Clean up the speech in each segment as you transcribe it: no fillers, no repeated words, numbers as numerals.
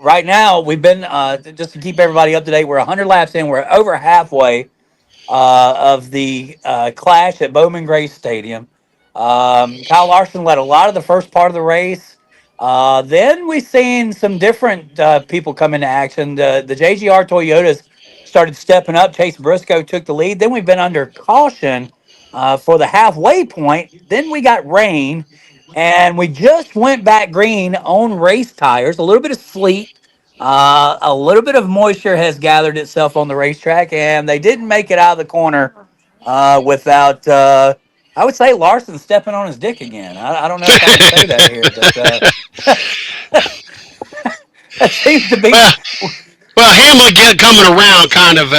right now we've been just to keep everybody up to date. We're 100 laps in. We're over halfway of the clash at Bowman Gray Stadium. Kyle Larson led a lot of the first part of the race. Then we seen some different people come into action. The JGR Toyotas started stepping up. Chase Briscoe took the lead. Then we've been under caution for the halfway point. Then we got rain, and we just went back green on race tires. A little bit of sleet. A little bit of moisture has gathered itself on the racetrack, and they didn't make it out of the corner without, I would say, Larson stepping on his dick again. I don't know if I can say that here, but that seems to be. well, well, Hamlin coming around kind of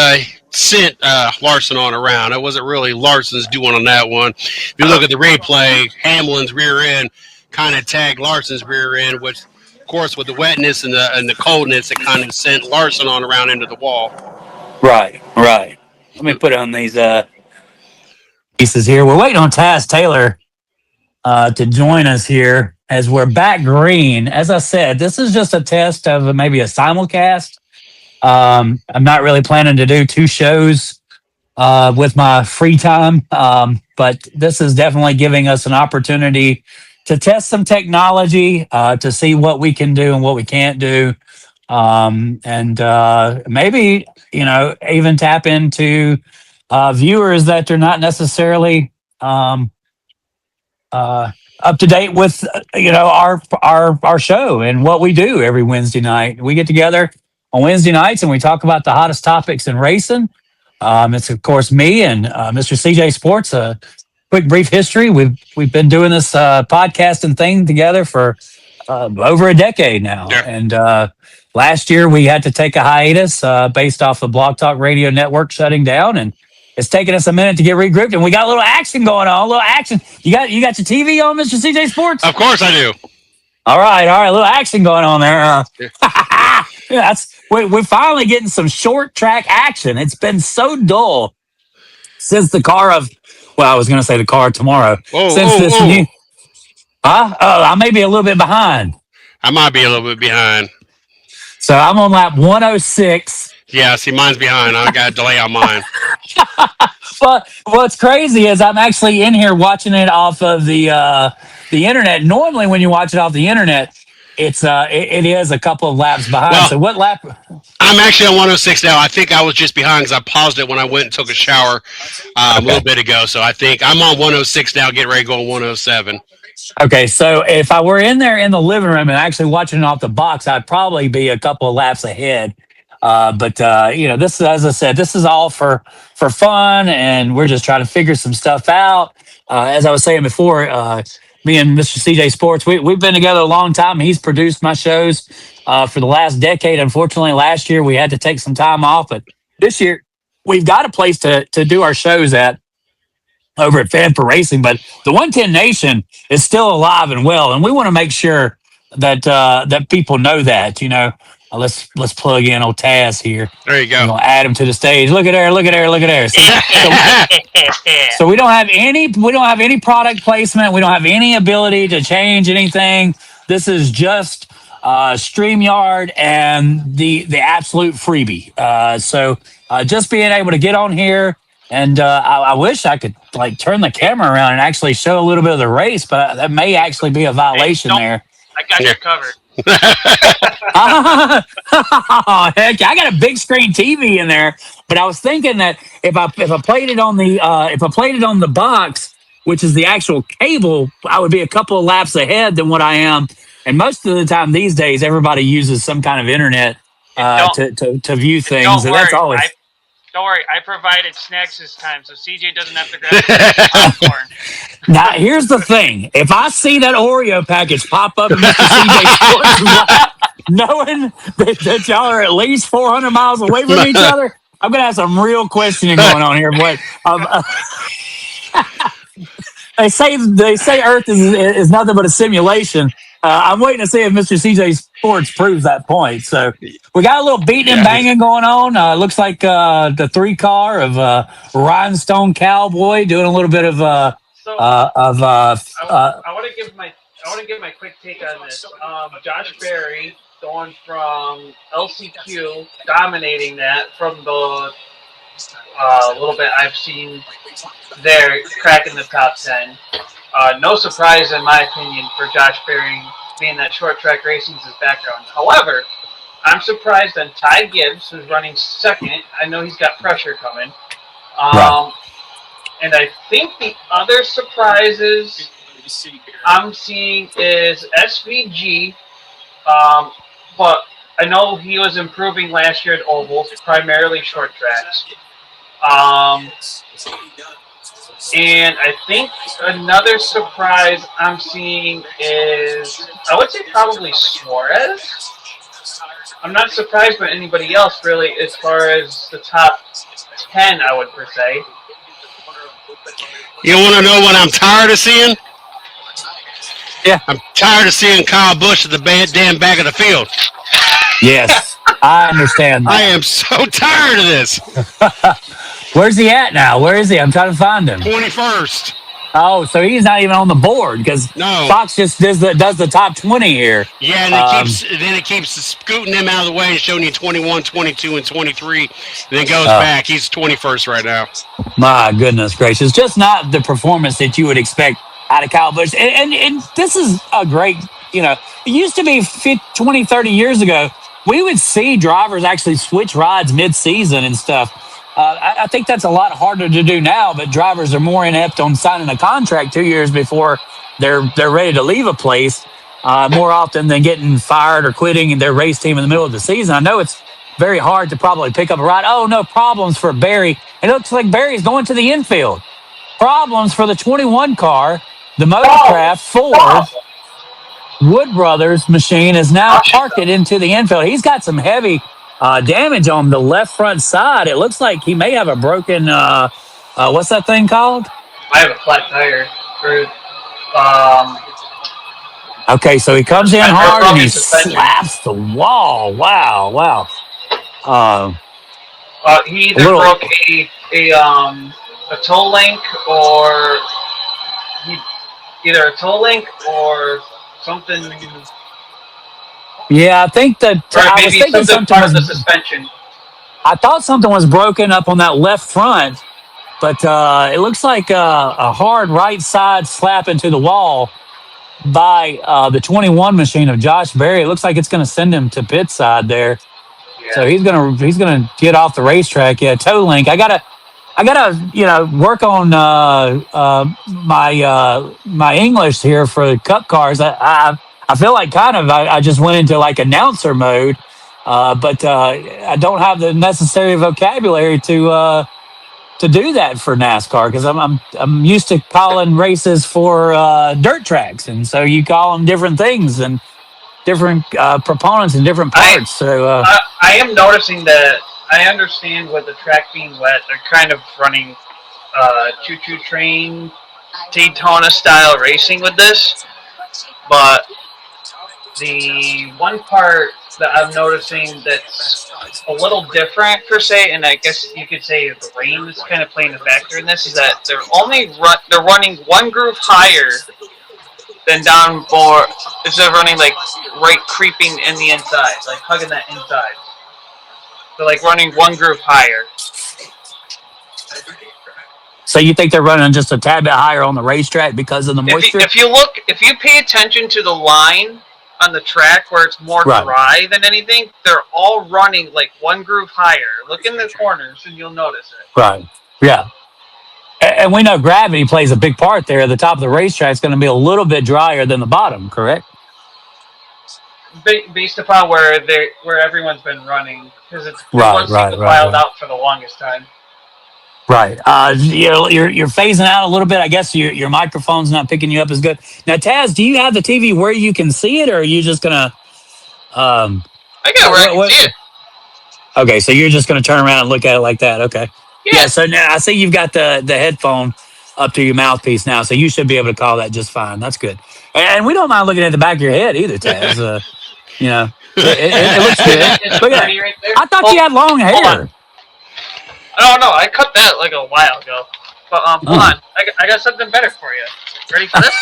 sent Larson on around. It wasn't really Larson's doing on that one. If you look at the replay, Hamlin's rear end kind of tagged Larson's rear end, which, of course, with the wetness and the coldness, it kind of sent Larson on around into the wall. Right, right. Let me put on these pieces here. We're waiting on Taz Taylor to join us here as we're back green. As I said, this is just a test of maybe a simulcast. I'm not really planning to do two shows with my free time, but this is definitely giving us an opportunity to test some technology to see what we can do and what we can't do. And maybe, even tap into viewers that are not necessarily up to date with our show and what we do every Wednesday night. We get together on Wednesday nights and we talk about the hottest topics in racing. It's of course me and Mr. CJ Sports. A quick brief history: we've been doing this podcast and thing together for over a decade now, Yeah. and last year we had to take a hiatus based off the Blog Talk Radio Network shutting down, and it's taken us a minute to get regrouped, and we got a little action going on. A little action. You got your TV on, Mr. CJ Sports? Of course I do. All right. A little action going on there. Yeah. Yeah, we're finally getting some short track action. It's been so dull since the car of. Well, I was going to say the car tomorrow. Whoa, Since whoa, this whoa. new. Huh? Oh, I may be a little bit behind. I might be a little bit behind. So I'm on lap 106. Yeah, see, mine's behind. I got a delay on mine. But what's crazy is I'm actually in here watching it off of the internet. Normally, when you watch it off the internet, it is a couple of laps behind. Well, So what lap? I'm actually on 106 now. I think I was just behind because I paused it when I went and took a shower a little Okay. bit ago. So I think I'm on 106 now, getting ready to go on 107. Okay. So if I were in there in the living room and actually watching it off the box, I'd probably be a couple of laps ahead. But this, as I said, this is all for fun, and we're just trying to figure some stuff out. As I was saying before, me and Mr. CJ Sports, we've been together a long time. He's produced my shows for the last decade. Unfortunately, last year we had to take some time off, but this year we've got a place to do our shows at over at Fan for Racing. But the 110 Nation is still alive and well, and we want to make sure that people know that. Let's plug in old Taz here. There you We're go. gonna add him to the stage. Look at there, look at there, look at there. See, so we don't have any product placement. We don't have any ability to change anything. This is just StreamYard and the absolute freebie. So just being able to get on here, and I wish I could like turn the camera around and actually show a little bit of the race, but that may actually be a violation don't- there. I got you covered. Oh, heck, I got a big screen TV in there, but I was thinking that if I played it on the box, which is the actual cable, I would be a couple of laps ahead than what I am. And most of the time these days, everybody uses some kind of internet to view things, Don't and worry. that's always. Don't worry. I provided snacks this time, so CJ doesn't have to grab the popcorn. Now, here's the thing: if I see that Oreo package pop up in Mr. CJ Sports' lap, knowing that y'all are at least 400 miles away from each other, I'm gonna have some real questioning going on here. But they say Earth is nothing but a simulation. I'm waiting to see if Mr. CJ Sports proves that point. So we got a little beating and banging going on. Looks like the 3-car of Rhinestone Cowboy doing a little bit of So I want to give I want to give my quick take on this. Josh Berry going from LCQ, dominating that from the little bit I've seen there, cracking the top 10. No surprise, in my opinion, for Josh Berry being that short track racing is his background. However, I'm surprised on Ty Gibbs, who's running second. I know he's got pressure coming. Right. And I think the other surprises I'm seeing is SVG, but I know he was improving last year at ovals, primarily short tracks. And I think another surprise I'm seeing is, I would say probably Suarez. I'm not surprised by anybody else, really, as far as the top 10, I would per se. You want to know what I'm tired of seeing? Yeah. I'm tired of seeing Kyle Busch at the damn back of the field. Yes, I understand I that. am so tired of this. Where's he at now? Where is he? I'm trying to find him. 21st. Oh, so he's not even on the board because No. Fox just does the top 20 here. Yeah, and it keeps scooting him out of the way and showing you 21, 22, and 23. And then goes back. He's 21st right now. My goodness gracious. Just not the performance that you would expect out of Kyle Busch. And this is a great, it used to be 20, 30 years ago, we would see drivers actually switch rides mid-season and stuff. I think that's a lot harder to do now, but drivers are more inept on signing a contract 2 years before they're ready to leave a place more often than getting fired or quitting in their race team in the middle of the season. I know it's very hard to probably pick up a ride. Oh, no problems for Barry. It looks like Barry's going to the infield. Problems for the 21 car. The Motorcraft Ford Wood Brothers machine is now parked it into the infield. He's got some heavy damage on the left front side. It looks like he may have a broken, what's that thing called? I have a flat tire. Okay, so he comes in hard and he slaps the wall. Wow. He either broke a toe link or either a toe link or something. Yeah, I think that I was thinking something was the suspension. I thought something was broken up on that left front, but it looks like a hard right side slap into the wall by the 21 machine of Josh Berry. It looks like it's going to send him to pit side there. Yeah. So he's gonna get off the racetrack. Yeah, toe link. I gotta work on my English here for the Cup cars. I feel like I just went into like announcer mode, but I don't have the necessary vocabulary to do that for NASCAR because I'm used to calling races for dirt tracks, and so you call them different things and different proponents in different parts. I am noticing that. I understand with the track being wet, they're kind of running choo-choo train Daytona style racing with this, but the one part that I'm noticing that's a little different per se, and I guess you could say the rain is kind of playing a factor in this, is that they're running one groove higher than down more, instead of running like right creeping in the inside, like hugging that inside. They're like running one groove higher. So you think they're running just a tad bit higher on the racetrack because of the moisture? If you pay attention to the line on the track where it's more dry than anything, they're all running like one groove higher. Look in the corners and you'll notice it. Right. Yeah. And we know gravity plays a big part there. The top of the racetrack is going to be a little bit drier than the bottom, correct? Based upon where everyone's been running, because it's piled out for the longest time. Right. You're phasing out a little bit. I guess your microphone's not picking you up as good. Now, Taz, do you have the TV where you can see it, or are you just gonna? I got where I can see it. Okay, so you're just gonna turn around and look at it like that. Okay. Yeah. So now I see you've got the headphone up to your mouthpiece now, so you should be able to call that just fine. That's good. And we don't mind looking at the back of your head either, Taz. It looks good. Look at that. Right there. I thought you had long hair. No, I cut that like a while ago. But hold on, I got something better for you. Ready for this?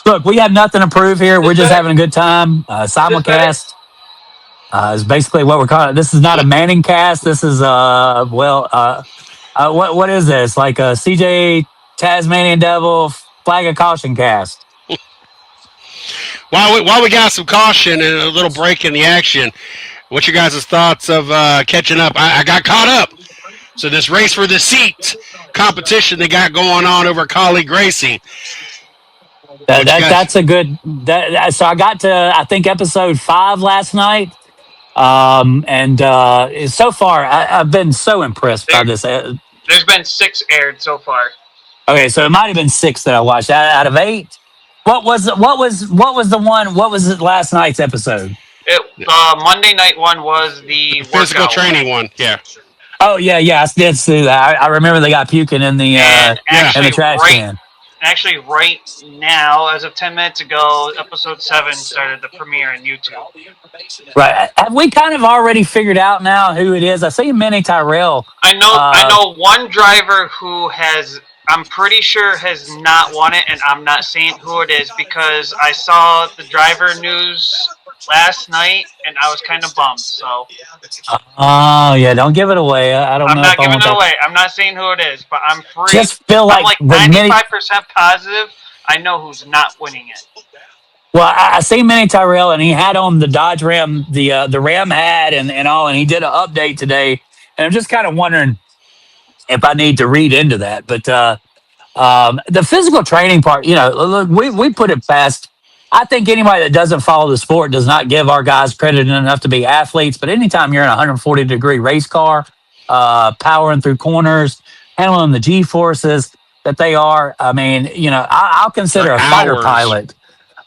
Look, we have nothing to prove here. We're Is just that having a good time. it? Simulcast is basically what we're calling it. This is not a Manning cast. This is what is this? Like a CJ Tasmanian Devil flag of caution cast. While we got some caution and a little break in the action, what's your guys' thoughts of catching up? I got caught up. So this race for the seat competition they got going on over colleague racing. What you guys? That's a good. So I got to I think episode 5 last night. And so far I've been so impressed by There, this. there's been 6 aired so far. Okay, so it might have been 6 that I watched out of 8. What was the one? What was it last night's episode? The Monday night one was the The physical workout, training one, yeah. Oh yeah, I did see that. I remember they got puking in the and Yeah. trash can. actually right now, as of 10 minutes ago, episode 7 started the premiere on YouTube. Right? Have we kind of already figured out now who it is? I see Minnie Tyrell. I know one driver who has, I'm pretty sure has not won it, and I'm not saying who it is because I saw the driver news last night and I was kind of bummed. So Oh yeah, don't give it away. I don't I'm know not if I giving want it that. away. I'm not saying who it is, but I'm Just feel I'm like like the Minnie. 95% positive I know who's not winning it. Well, I see Minnie Tyrell, and he had on the Dodge Ram, the Ram hat, and all, and he did an update today. And I'm just kind of wondering if I need to read into that, but the physical training part, look, we put it past. I think anybody that doesn't follow the sport does not give our guys credit enough to be athletes. But anytime you're in a 140-degree race car, powering through corners, handling the G forces that they are, I mean, I'll For consider a fighter hours. pilot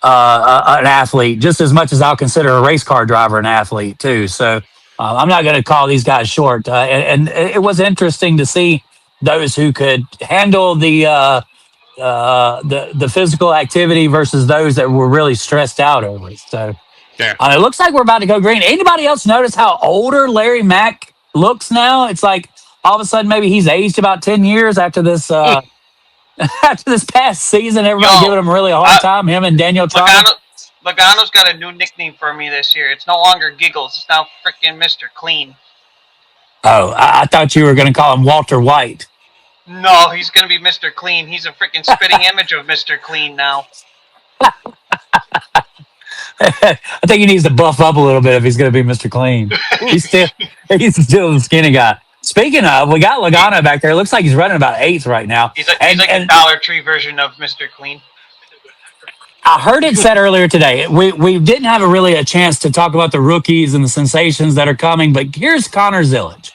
an athlete just as much as I'll consider a race car driver an athlete too. So I'm not going to call these guys short. And it was interesting to see those who could handle the physical activity versus those that were really stressed out over it. So Yeah. it looks like we're about to go green. Anybody else notice how older Larry Mack looks now? It's like all of a sudden maybe he's aged about 10 years after this after this past season. Everybody Yo, giving him really a hard time. Him and Daniel Trotter. Logano's got a new nickname for me this year. It's no longer Giggles. It's now freaking Mr. Clean. Oh, I thought you were going to call him Walter White. No, he's going to be Mr. Clean. He's a freaking spitting image of Mr. Clean now. I think he needs to buff up a little bit if he's going to be Mr. Clean. He's still the skinny guy. Speaking of, we got Logano back there. It looks like he's running about 8th right now. He's like a Dollar Tree version of Mr. Clean. I heard it said earlier today. We didn't have really a chance to talk about the rookies and the sensations that are coming, but here's Connor Zillage.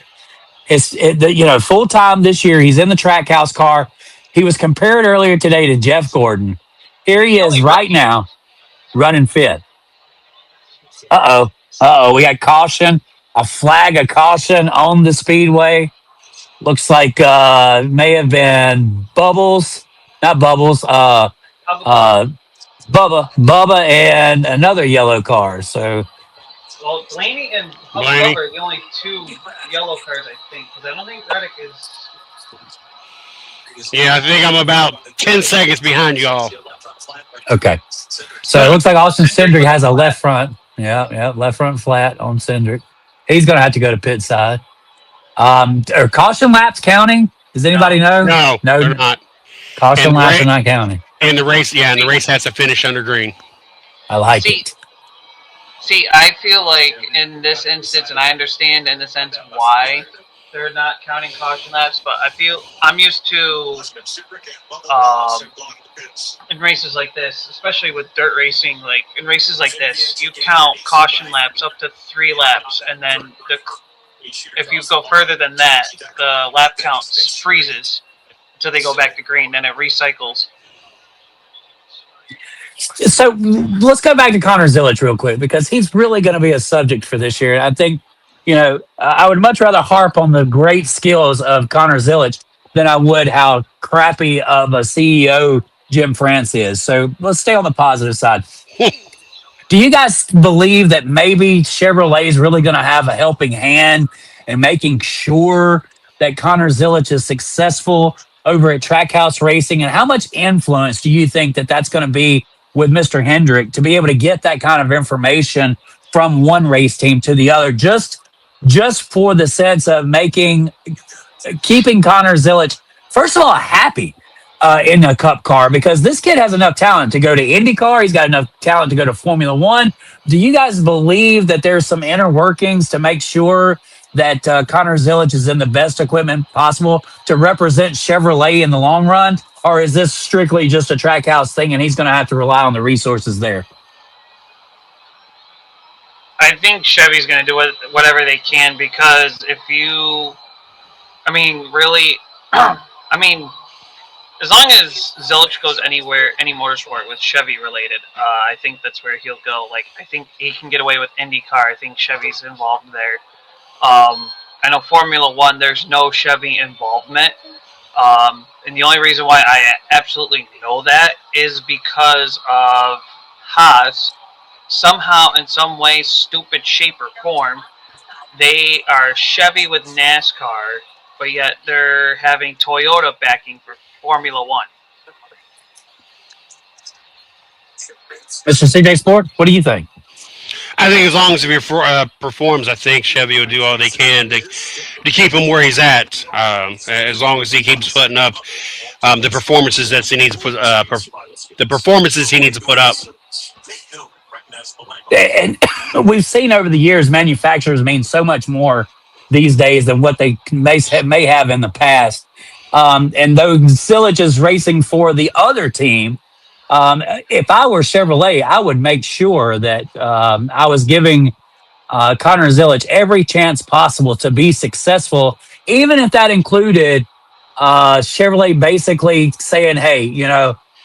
Full time this year. He's in the Trackhouse car. He was compared earlier today to Jeff Gordon. Here he is right now, running 5th. We got caution. A flag of caution on the speedway. Looks like may have been Bubbles, not Bubbles. Bubba, and another yellow car. So, well, Blaney and Blaney. Bubba are the only 2 yellow cars, I think, because I don't think Reddick is. Yeah, I think I'm about 10 seconds behind y'all. okay. So it looks like Austin Cindric has a left front. Yeah, left front flat on Cindric. He's going to have to go to pit side. Are caution laps counting? Does anybody know? No, they're not. Caution And laps are not counting. And the race has to finish under green. I like it. See, I feel like in this instance, and I understand in the sense why they're not counting caution laps, but I'm used to in races like this, especially with dirt racing, like in races like this, you count caution laps up to 3 laps, and then if you go further than that, the lap count freezes until they go back to green, then it recycles. So let's go back to Connor Zillage real quick because he's really going to be a subject for this year. I think, I would much rather harp on the great skills of Connor Zillage than I would how crappy of a CEO Jim France is. So let's stay on the positive side. Do you guys believe that maybe Chevrolet is really going to have a helping hand in making sure that Connor Zillage is successful over at Trackhouse Racing, and how much influence do you think that that's going to be with Mr. Hendrick to be able to get that kind of information from one race team to the other, just for the sense of keeping Connor Zilic, first of all, happy in a Cup car, because this kid has enough talent to go to IndyCar. He's got enough talent to go to Formula One. Do you guys believe that there's some inner workings to make sure that Connor Zilic is in the best equipment possible to represent Chevrolet in the long run? Or is this strictly just a Trackhouse thing and he's going to have to rely on the resources there? I think Chevy's going to do whatever they can, because if you, I mean, really, I mean, as long as Zilic goes anywhere, any motorsport with Chevy related, I think that's where he'll go. Like, I think he can get away with IndyCar. I think Chevy's involved there. I know Formula One, there's no Chevy involvement. And the only reason why I absolutely know that is because of Haas. Somehow, in some way, stupid shape or form, they are Chevy with NASCAR, but yet they're having Toyota backing for Formula One. Mr. CJ Sport, what do you think? I think as long as he performs, I think Chevy will do all they can to keep him where he's at. As long as he keeps putting up the performances that he needs to put up. And we've seen over the years, manufacturers mean so much more these days than what they may have in the past. And though Zilic is racing for the other team, if I were Chevrolet, I would make sure that I was giving Connor Zilic every chance possible to be successful, even if that included Chevrolet basically saying, hey,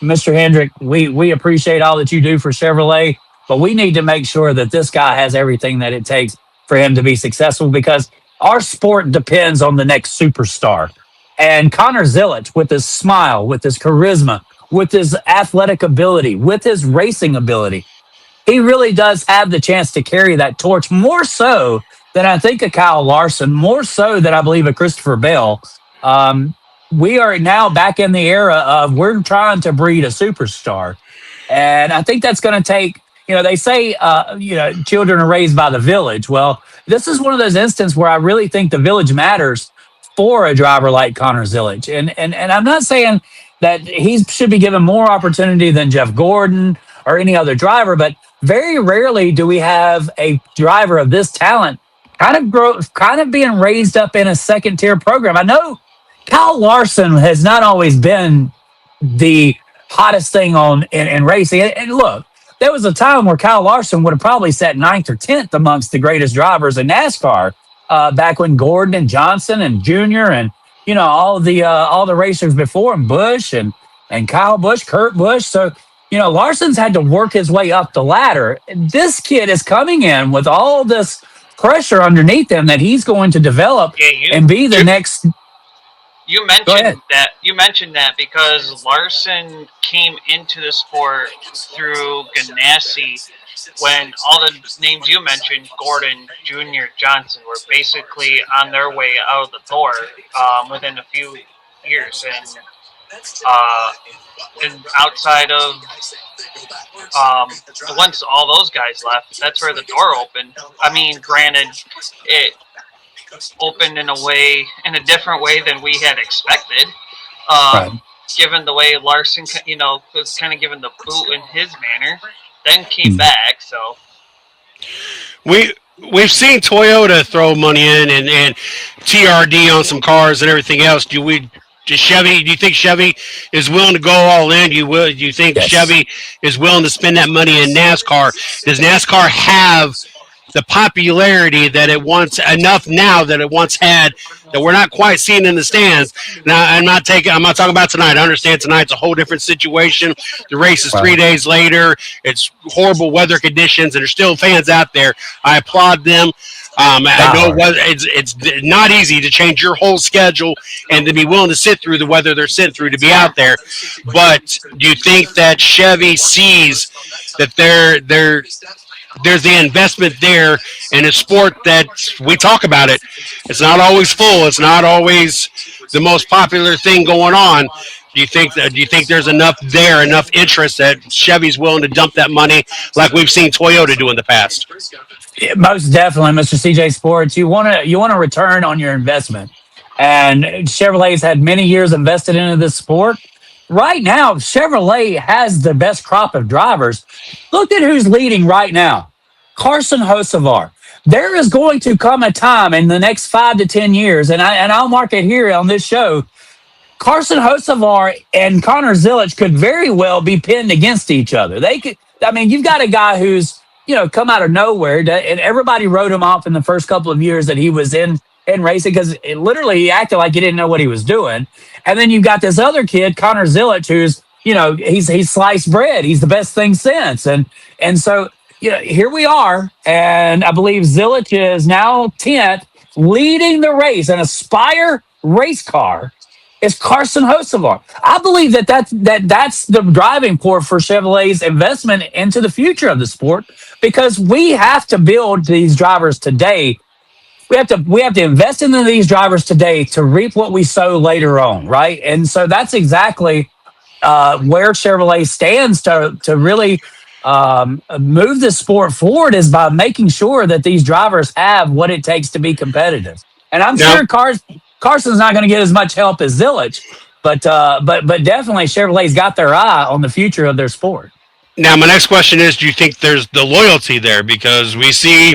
Mr. Hendrick, we appreciate all that you do for Chevrolet, but we need to make sure that this guy has everything that it takes for him to be successful, because our sport depends on the next superstar. And Connor Zilic, with his smile, with his charisma, with his athletic ability, with his racing ability, he really does have the chance to carry that torch, more so than I think of Kyle Larson, more so than I believe of Christopher Bell. We are now back in the era of we're trying to breed a superstar. And I think that's going to take, they say, children are raised by the village. Well, this is one of those instances where I really think the village matters for a driver like Connor Zilic. And I'm not saying that he should be given more opportunity than Jeff Gordon or any other driver, but very rarely do we have a driver of this talent kind of being raised up in a second tier program. I know Kyle Larson has not always been the hottest thing in racing. And look, there was a time where Kyle Larson would have probably sat 9th or 10th amongst the greatest drivers in NASCAR, back when Gordon and Johnson and Junior and all the racers before him, Busch and Kyle Busch, Kurt Busch. So Larson's had to work his way up the ladder. This kid is coming in with all this pressure underneath him that he's going to develop and be the next. You mentioned that because Larson came into the sport through Ganassi, when all the names you mentioned, Gordon, Junior, Johnson, were basically on their way out of the door within a few years, and outside of once all those guys left, that's where the door opened. I mean, granted, it opened in a different way than we had expected. Right. Given the way Larson, was kind of given the boot in his manner, then came back. So we've seen Toyota throw money in and TRD on some cars and everything else. Do you think Chevy is willing to go all in? Do you think Yes. Chevy is willing to spend that money in NASCAR? Does NASCAR have the popularity that it once enough now that it once had, that we're not quite seeing in the stands? Now, I'm not talking about tonight. I understand tonight's a whole different situation. The race is 3 days later. It's horrible weather conditions, and there's still fans out there. I applaud them. I know it's not easy to change your whole schedule and to be willing to sit through the weather they're sitting through to be out there. But do you think that Chevy sees that there's the investment there in a sport that we talk about it. It's not always full. It's not always the most popular thing going on. Do you think there's enough there, enough interest that Chevy's willing to dump that money like we've seen Toyota do in the past? Yeah, most definitely, Mr. CJ Sports. You want to return on your investment, and Chevrolet's had many years invested into this sport. Right now, Chevrolet has the best crop of drivers. Look at who's leading right now. Carson Hocevar. There is going to come a time in the next 5 to 10 years, and I'll mark it here on this show. Carson Hocevar and Connor Zilic could very well be pinned against each other. They could. I mean, you've got a guy who's come out of nowhere, and everybody wrote him off in the first couple of years that he was in racing because literally he acted like he didn't know what he was doing. And then you've got this other kid, Connor Zilic, who's he's sliced bread. He's the best thing since, and so here we are, and I believe Zilic is now 10th, leading the race, an Aspire race car is Carson Hocevar. I believe that's the driving force for Chevrolet's investment into the future of the sport because we have to build these drivers today. We have to invest in these drivers today to reap what we sow later on, right? And so that's exactly where Chevrolet stands to really move the sport forward is by making sure that these drivers have what it takes to be competitive. And I'm sure Carson's not going to get as much help as Zilic, but definitely Chevrolet's got their eye on the future of their sport. Now, my next question is: do you think there's the loyalty there? Because we see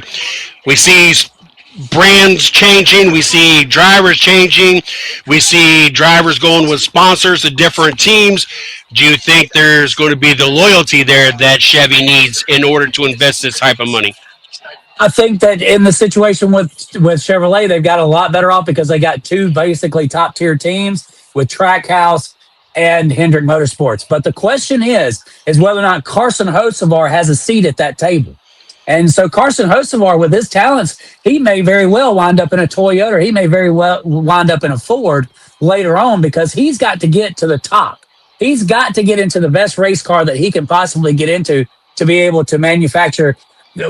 brands changing, we see drivers changing, we see drivers going with sponsors to different teams. Do you think there's going to be the loyalty there that Chevy needs in order to invest this type of money? I think that in the situation with Chevrolet, they've got a lot better off because they got two basically top tier teams with Trackhouse and Hendrick Motorsports. But the question is whether or not Carson Hocevar has a seat at that table. And so Carson Hocevar, with his talents, he may very well wind up in a Toyota. Or he may very well wind up in a Ford later on because he's got to get to the top. He's got to get into the best race car that he can possibly get into to be able to manufacture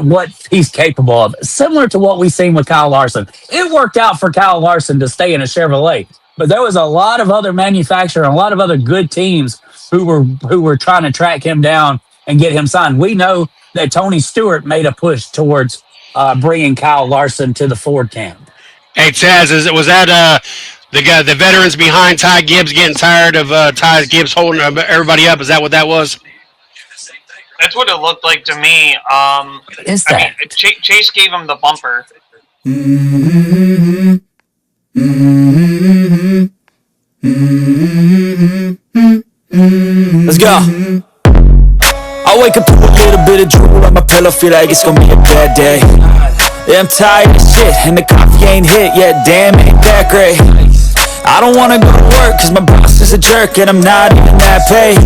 what he's capable of. Similar to what we've seen with Kyle Larson. It worked out for Kyle Larson to stay in a Chevrolet, but there was a lot of other manufacturers and a lot of other good teams who were trying to track him down and get him signed. We know that Tony Stewart made a push towards bringing Kyle Larson to the Ford camp. Hey Taz, was that the veterans behind Ty Gibbs getting tired of Ty Gibbs holding everybody up? Is that what that was? That's what it looked like to me. What is that? I mean, Chase gave him the bumper. Let's go. I wake up to a little bit of drool on my pillow, feel like it's gonna be a bad day. Yeah, I'm tired of shit, and the coffee ain't hit yet, damn, ain't that great. I don't wanna go to work, cause my boss is a jerk, and I'm not even that paid.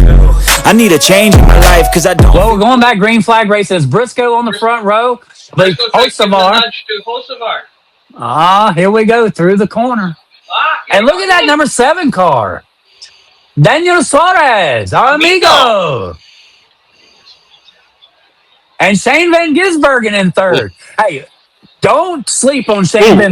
I need a change in my life, cause I don't... Well, we're going back green flag races. Briscoe on the front row. Hocevar. Here we go, through the corner. And look at that number 7 car. Daniel Suarez, our amigo. And Shane Van Gisbergen in third. Hey, don't sleep on Shane Van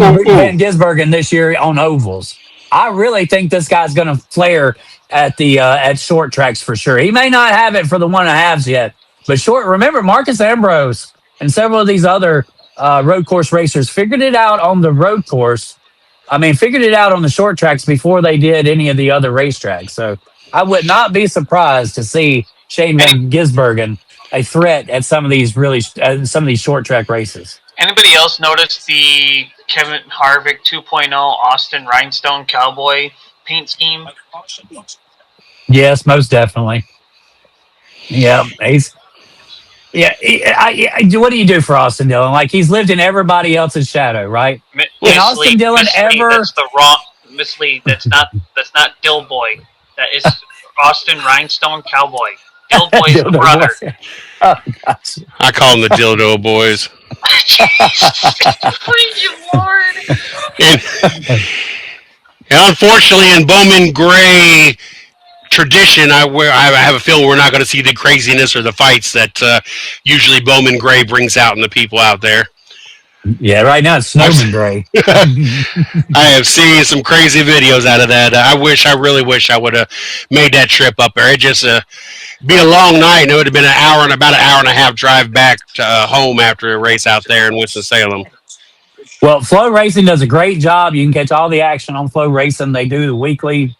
Gisbergen this year on ovals. I really think this guy's going to flare at short tracks for sure. He may not have it for the 1.5s yet, but short. Remember, Marcus Ambrose and several of these other road course racers figured it out on the road course. Figured it out on the short tracks before they did any of the other racetracks. So I would not be surprised to see Shane Van Gisbergen a threat at some of these short track races. Anybody else notice the Kevin Harvick 2.0 Austin Rhinestone Cowboy paint scheme? Yes, most definitely. Yeah, what do you do for Austin Dillon? Like, he's lived in everybody else's shadow, right? Can Austin Dillon ever? That's the wrong mislead. That's not Dill Boy. That is Austin Rhinestone Cowboy. Dill Boy's brother. Oh, gosh. I call them the Dildo Boys. Praise you, Lord. And unfortunately, in Bowman Gray tradition. I have a feeling we're not going to see the craziness or the fights that usually Bowman Gray brings out in the people out there. Yeah, right now it's I've, Snowman Gray. I have seen some crazy videos out of that. I really wish I would have made that trip up there. It just be a long night, and it would have been about an hour and a half drive back to home after a race out there in Winston Salem. Well, Flow Racing does a great job. You can catch all the action on Flow Racing. They do the weekly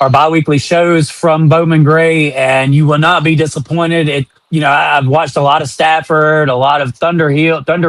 or biweekly shows from Bowman Gray, and you will not be disappointed. I've watched a lot of Stafford, a lot of Thunder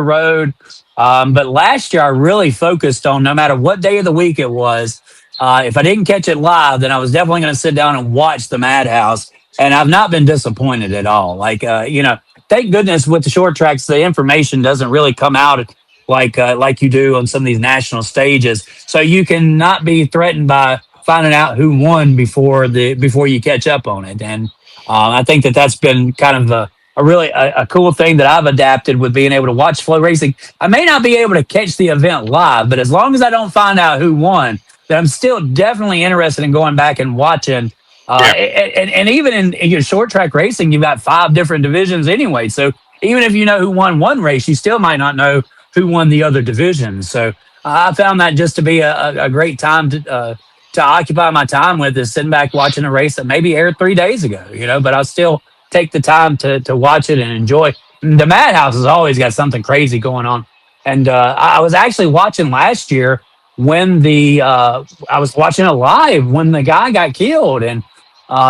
Road, but last year I really focused on no matter what day of the week it was. If I didn't catch it live, then I was definitely going to sit down and watch the Madhouse, and I've not been disappointed at all. Thank goodness with the short tracks, the information doesn't really come out like you do on some of these national stages, so you can not be threatened by finding out who won before you catch up on it. And I think that's been kind of a really cool thing that I've adapted with being able to watch Flow Racing. I may not be able to catch the event live, but as long as I don't find out who won, then I'm still definitely interested in going back and watching. And even in your short track racing, you've got 5 different divisions anyway. So even if you know who won one race, you still might not know who won the other division. So I found that just to be a great time to occupy my time with, is sitting back watching a race that maybe aired 3 days ago, but I'll still take the time to watch it and enjoy. The Madhouse has always got something crazy going on. And I was actually watching last year when I was watching it live when the guy got killed, and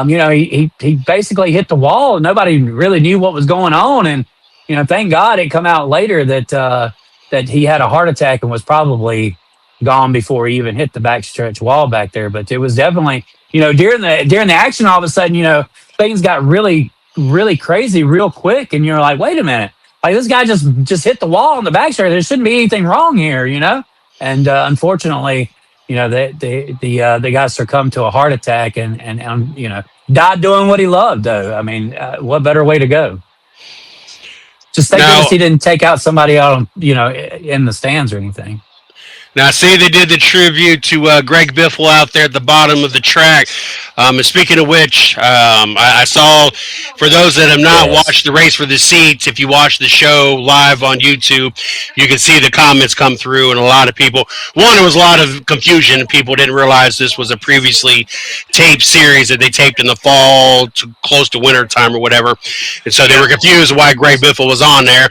he basically hit the wall and nobody really knew what was going on. And thank God it come out later that he had a heart attack and was probably gone before he even hit the backstretch wall back there. But it was definitely, during the action, all of a sudden, things got really, really crazy real quick. And you're like, wait a minute, like this guy just hit the wall on the backstretch. There shouldn't be anything wrong here, And unfortunately, the guy succumbed to a heart attack and died doing what he loved. Though, I mean, what better way to go? Just thank goodness he didn't take out somebody out, in the stands or anything. Now, see, they did the tribute to Greg Biffle out there at the bottom of the track. And speaking of which, I saw, for those that have not watched the race for the seats, if you watch the show live on YouTube, you can see the comments come through, and a lot of people, there was a lot of confusion. People didn't realize this was a previously taped series that they taped in the fall, close to winter time or whatever. And so they were confused why Greg Biffle was on there.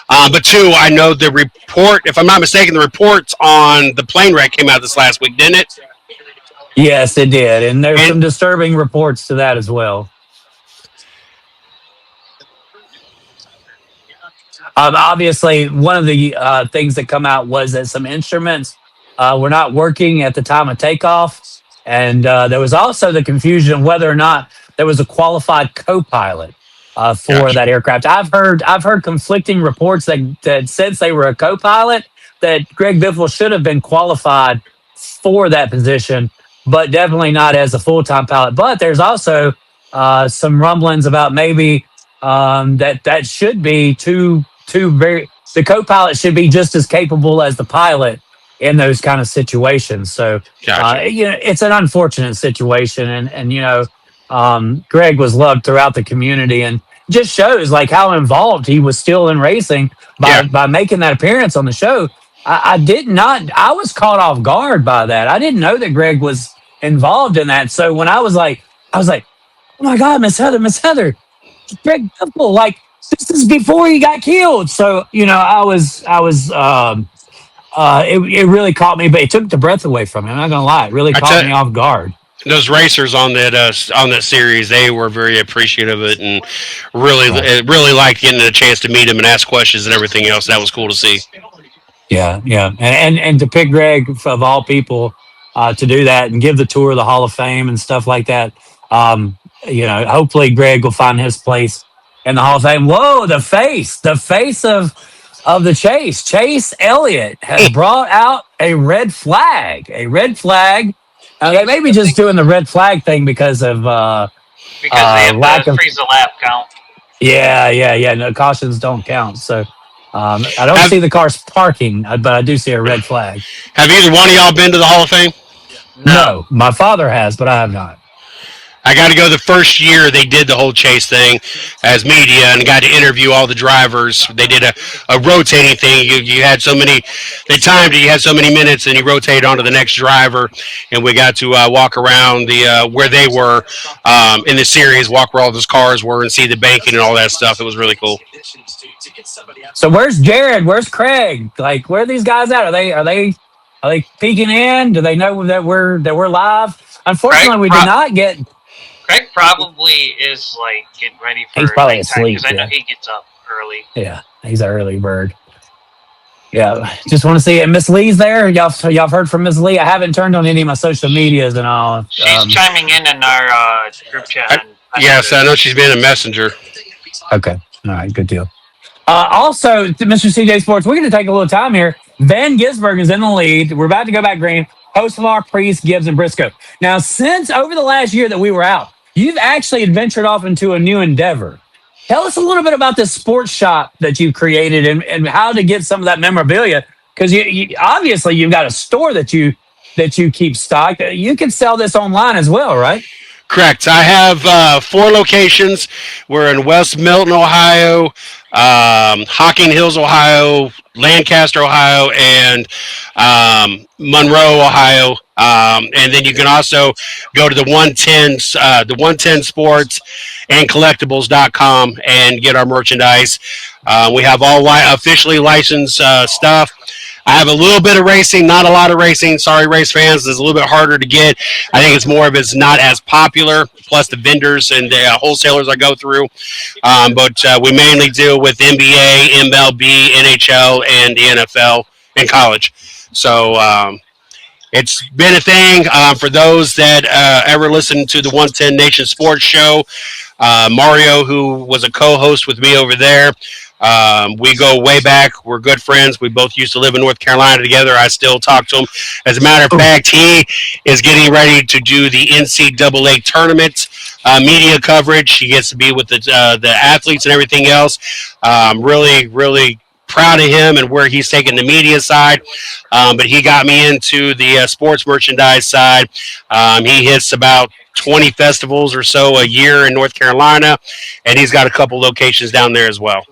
But two, I know the report, if I'm not mistaken, the reports on the plane wreck came out this last week, didn't it? Yes, it did. And there's some disturbing reports to that as well. Obviously, one of the things that come out was that some instruments were not working at the time of takeoff. And there was also the confusion of whether or not there was a qualified co-pilot for that aircraft. I've heard conflicting reports that since they were a co-pilot, that Greg Biffle should have been qualified for that position, but definitely not as a full-time pilot. But there's also some rumblings about maybe that should be the co-pilot should be just as capable as the pilot in those kind of situations. So, it's an unfortunate situation. And Greg was loved throughout the community, and just shows like how involved he was still in racing by making that appearance on the show. I was caught off guard by that. I didn't know that Greg was involved in that. So when I was like, oh my God, Miss Heather, Greg Biffle, like this is before he got killed. So, it really caught me, but it took the breath away from me. I'm not going to lie. It really caught me off guard. Those racers on that series, they were very appreciative of it and really liked getting a chance to meet him and ask questions and everything else. That was cool to see. Yeah. And to pick Greg, of all people, to do that and give the tour of the Hall of Fame and stuff like that, hopefully Greg will find his place in the Hall of Fame. Whoa, the face of the Chase. Chase Elliott has brought out a red flag. They may be just doing the red flag thing because of they have to freeze the lap count. Yeah. No, cautions don't count. So I don't see the cars parking, but I do see a red flag. Have either one of y'all been to the Hall of Fame? No, my father has, but I have not. I got to go the first year they did the whole chase thing as media and got to interview all the drivers. They did a rotating thing. You had so many, they timed it. You had so many minutes, and you rotated onto the next driver, and we got to walk around the where they were in the series, walk where all those cars were, and see the banking and all that stuff. It was really cool. So where's Jared? Where's Craig? Like, where are these guys at? Are they peeking in? Do they know that we're live? Craig, Unfortunately, we did not get. Craig probably is like getting ready for He's probably nighttime asleep. because I know Yeah, he gets up early. yeah, he's an early bird. Yeah, just want to see. And Miss Lee's there. Y'all heard from Miss Lee. I haven't turned on any of my social medias and all. She's chiming in our group chat. Yes, I know she's been a messenger. Okay, all right, good deal. Also, Mr. CJ Sports, we're going to take a little time here. Van Gisberg is in the lead. We're about to go back green. Hostelar, Priest, Gibbs, and Briscoe. Now, since over the last year that we were out, you've actually adventured off into a new endeavor. Tell us a little bit about this sports shop that you've created and how to get some of that memorabilia. Because obviously you've got a store that you keep stocked. You can sell this online as well, right? Correct. I have 4 locations. We're in West Milton, Ohio, Hocking Hills, Ohio, Lancaster, Ohio, and Monroe, Ohio. And then you can also go to the 110 Sports and Collectibles.com and get our merchandise. We have all officially licensed stuff. I have a little bit of racing, not a lot of racing. Sorry, race fans. It's a little bit harder to get. I think it's more of it's not as popular, plus the vendors and the wholesalers I go through. But we mainly deal with NBA, MLB, NHL, and the NFL and college. So it's been a thing for those that ever listened to the 110 Nation Sports Show. Mario, who was a co-host with me over there, we go way back. We're good friends. We both used to live in North Carolina together. I still talk to him. As a matter of fact, he is getting ready to do the NCAA tournament media coverage. He gets to be with the athletes and everything else. Really, really proud of him and where he's taking the media side. But he got me into the sports merchandise side. He hits about 20 festivals or so a year in North Carolina, and he's got a couple locations down there as well.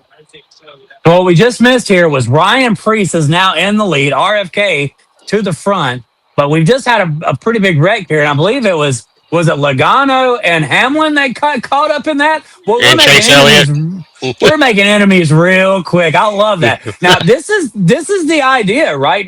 What we just missed here was Ryan Priest is now in the lead, RFK to the front, but we've just had a pretty big wreck here, and I believe it was it Logano and Hamlin that got caught up in that? Well, And Chase Elliott. We're making enemies real quick. I love that. Now, this is the idea, right?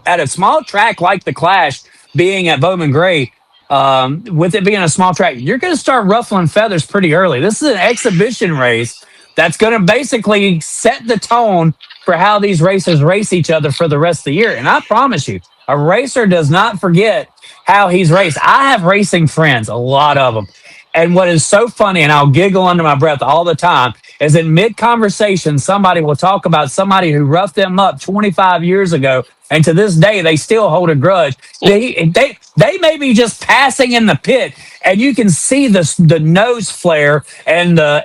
At a small track like the Clash being at Bowman Gray, with it being a small track, you're going to start ruffling feathers pretty early. This is an exhibition race that's going to basically set the tone for how these racers race each other for the rest of the year. And I promise you, a racer does not forget how he's raced. I have racing friends, a lot of them. And what is so funny, and I'll giggle under my breath all the time, is in mid-conversation, somebody will talk about somebody who roughed them up 25 years ago, and to this day, they still hold a grudge. They may be just passing in the pit, and you can see the nose flare and the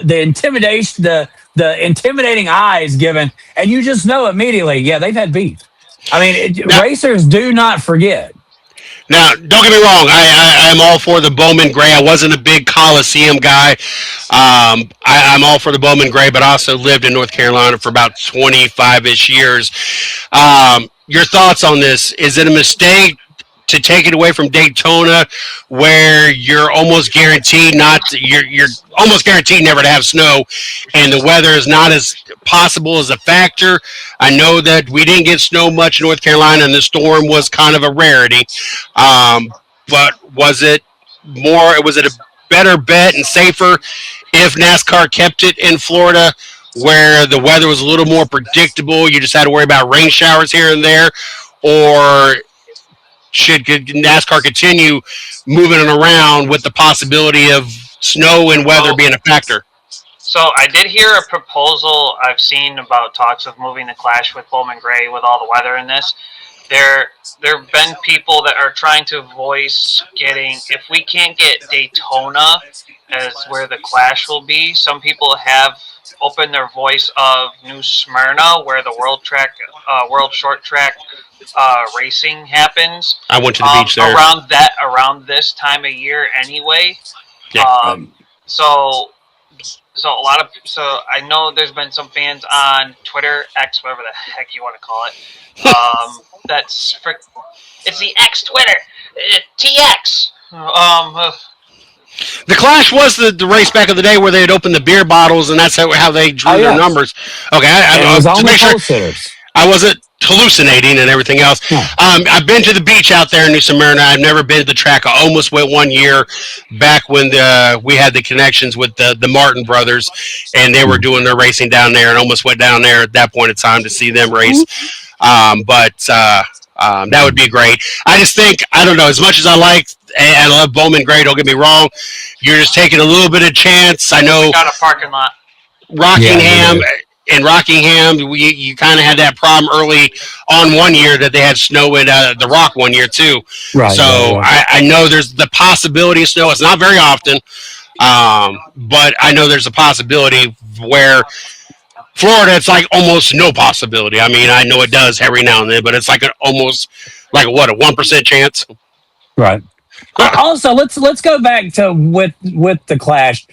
intimidation, the intimidating eyes given, and you just know immediately, yeah, they've had beef. I mean, racers do not forget. Now, don't get me wrong. I'm all for the Bowman Gray. I wasn't a big Coliseum guy. I'm all for the Bowman Gray, but I also lived in North Carolina for about 25-ish years. Your thoughts on this? Is it a mistake to take it away from Daytona, where you're almost guaranteed you're almost guaranteed never to have snow, and the weather is not as possible as a factor? I know that we didn't get snow much in North Carolina, and the storm was kind of a rarity. But was it a better bet and safer if NASCAR kept it in Florida, where the weather was a little more predictable? You just had to worry about rain showers here and there, or should NASCAR continue moving it around with the possibility of snow and weather being a factor? So I did hear a proposal I've seen about talks of moving the Clash with Bowman Gray with all the weather in this. There have been people that are trying to voice getting, if we can't get Daytona as where the Clash will be, some people have opened their voice of New Smyrna, where the World Short Track racing happens I went to the beach there. around this time of year anyway. Yeah. So I know there's been some fans on Twitter, X, whatever the heck you want to call it. It's the X Twitter, TX. The Clash was the race back in the day where they had opened the beer bottles, and that's how they drew their numbers. Okay, And it was to only make sure wholesalers. I wasn't hallucinating and everything else. No. I've been to the beach out there in New Smyrna. I've never been to the track. I almost went one year back when we had the connections with the Martin brothers, and they were doing their racing down there, and almost went down there at that point in time to see them race. But that would be great. I just think, I don't know, as much as I like and I love Bowman Gray, don't get me wrong, you're just taking a little bit of chance. I know We got a parking lot. Rockingham. In Rockingham, you kind of had that problem early on one year that they had snow at the Rock one year too. Right. So I know there's the possibility of snow. It's not very often, but I know there's a possibility where Florida, it's like almost no possibility. I mean, I know it does every now and then, but it's like almost like a 1% chance. Right. Also, let's go back to with the Clash.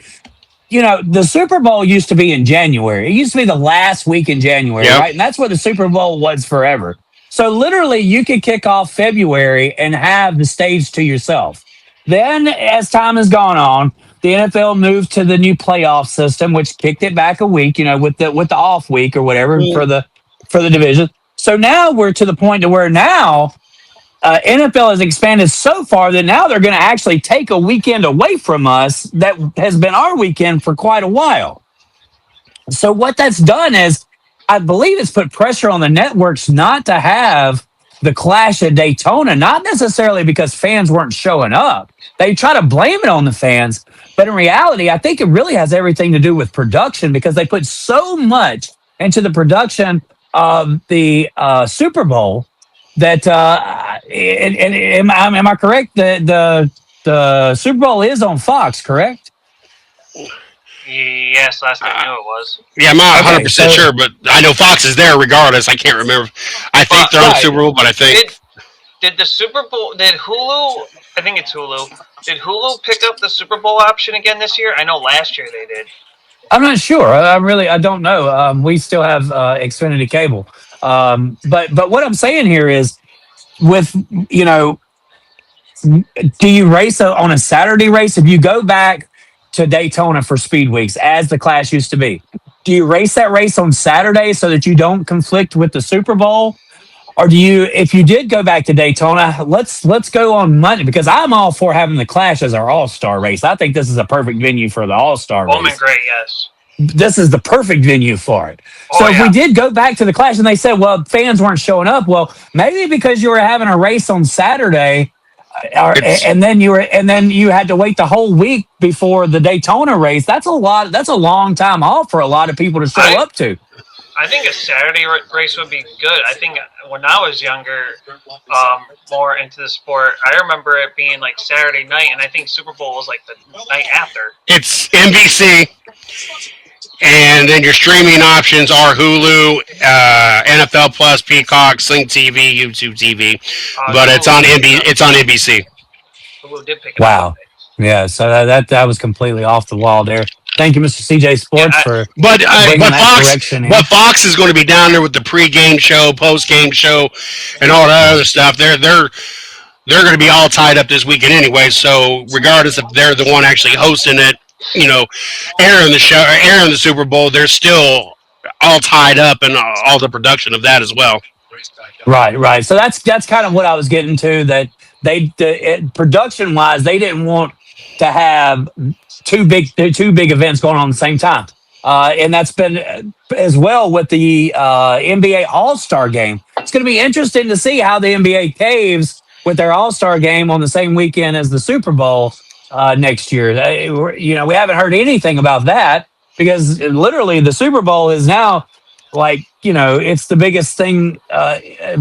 You know, the Super Bowl used to be in January. It used to be the last week in January, right? And that's what the Super Bowl was forever. So literally, you could kick off February and have the stage to yourself. Then, as time has gone on, the NFL moved to the new playoff system, which kicked it back a week. You know, with the off week or whatever for the division. So now we're to the point to where now NFL has expanded so far that now they're going to actually take a weekend away from us that has been our weekend for quite a while. So what that's done is, I believe it's put pressure on the networks not to have the Clash at Daytona, not necessarily because fans weren't showing up. They try to blame it on the fans, but in reality, I think it really has everything to do with production because they put so much into the production of the Super Bowl that am I correct that the Super Bowl is on Fox, correct? Yes, last I knew it was. Yeah, I'm not 100% sure, but I know Fox is there regardless. I can't remember. I think they're on the Super Bowl, but I think did the Super Bowl, did Hulu, I think it's Hulu, did Hulu pick up the Super Bowl option again this year? I know last year they did. I'm not sure. I don't know. We still have Xfinity cable. But what I'm saying here is, with, you know, do you race on a Saturday race? If you go back to Daytona for Speed Weeks, as the Clash used to be, do you race that race on Saturday so that you don't conflict with the Super Bowl? Or do you, if you did go back to Daytona, let's go on Monday, because I'm all for having the Clash as our all-star race. I think this is a perfect venue for the all-star race. Bowman Gray, yes. This is the perfect venue for it. So if we did go back to the Clash and they said, well, fans weren't showing up, well, maybe because you were having a race on Saturday, and then you had to wait the whole week before the Daytona race. That's a long time off for a lot of people to show up to. I think a Saturday race would be good. I think when I was younger, more into the sport, I remember it being like Saturday night, and I think Super Bowl was like the night after. It's NBC, and then your streaming options are Hulu, NFL Plus, Peacock, Sling TV, YouTube TV, but it's on NBC. Hulu did pick it up. Wow. Yeah, so that was completely off the wall there. Thank you, Mr. CJ Sports, for bringing that correction in. But Fox is going to be down there with the pre-game show, post-game show, and all that other stuff. They're going to be all tied up this weekend anyway. So regardless if they're the one actually hosting it, you know, airing the show, airing the Super Bowl, they're still all tied up in all the production of that as well. Right. So that's kind of what I was getting to. That production wise, they didn't want to have two big events going on at the same time, and that's been as well with the NBA All-Star Game. It's going to be interesting to see how the NBA caves with their All-Star Game on the same weekend as the Super Bowl next year. We haven't heard anything about that, because literally the Super Bowl is now it's the biggest thing,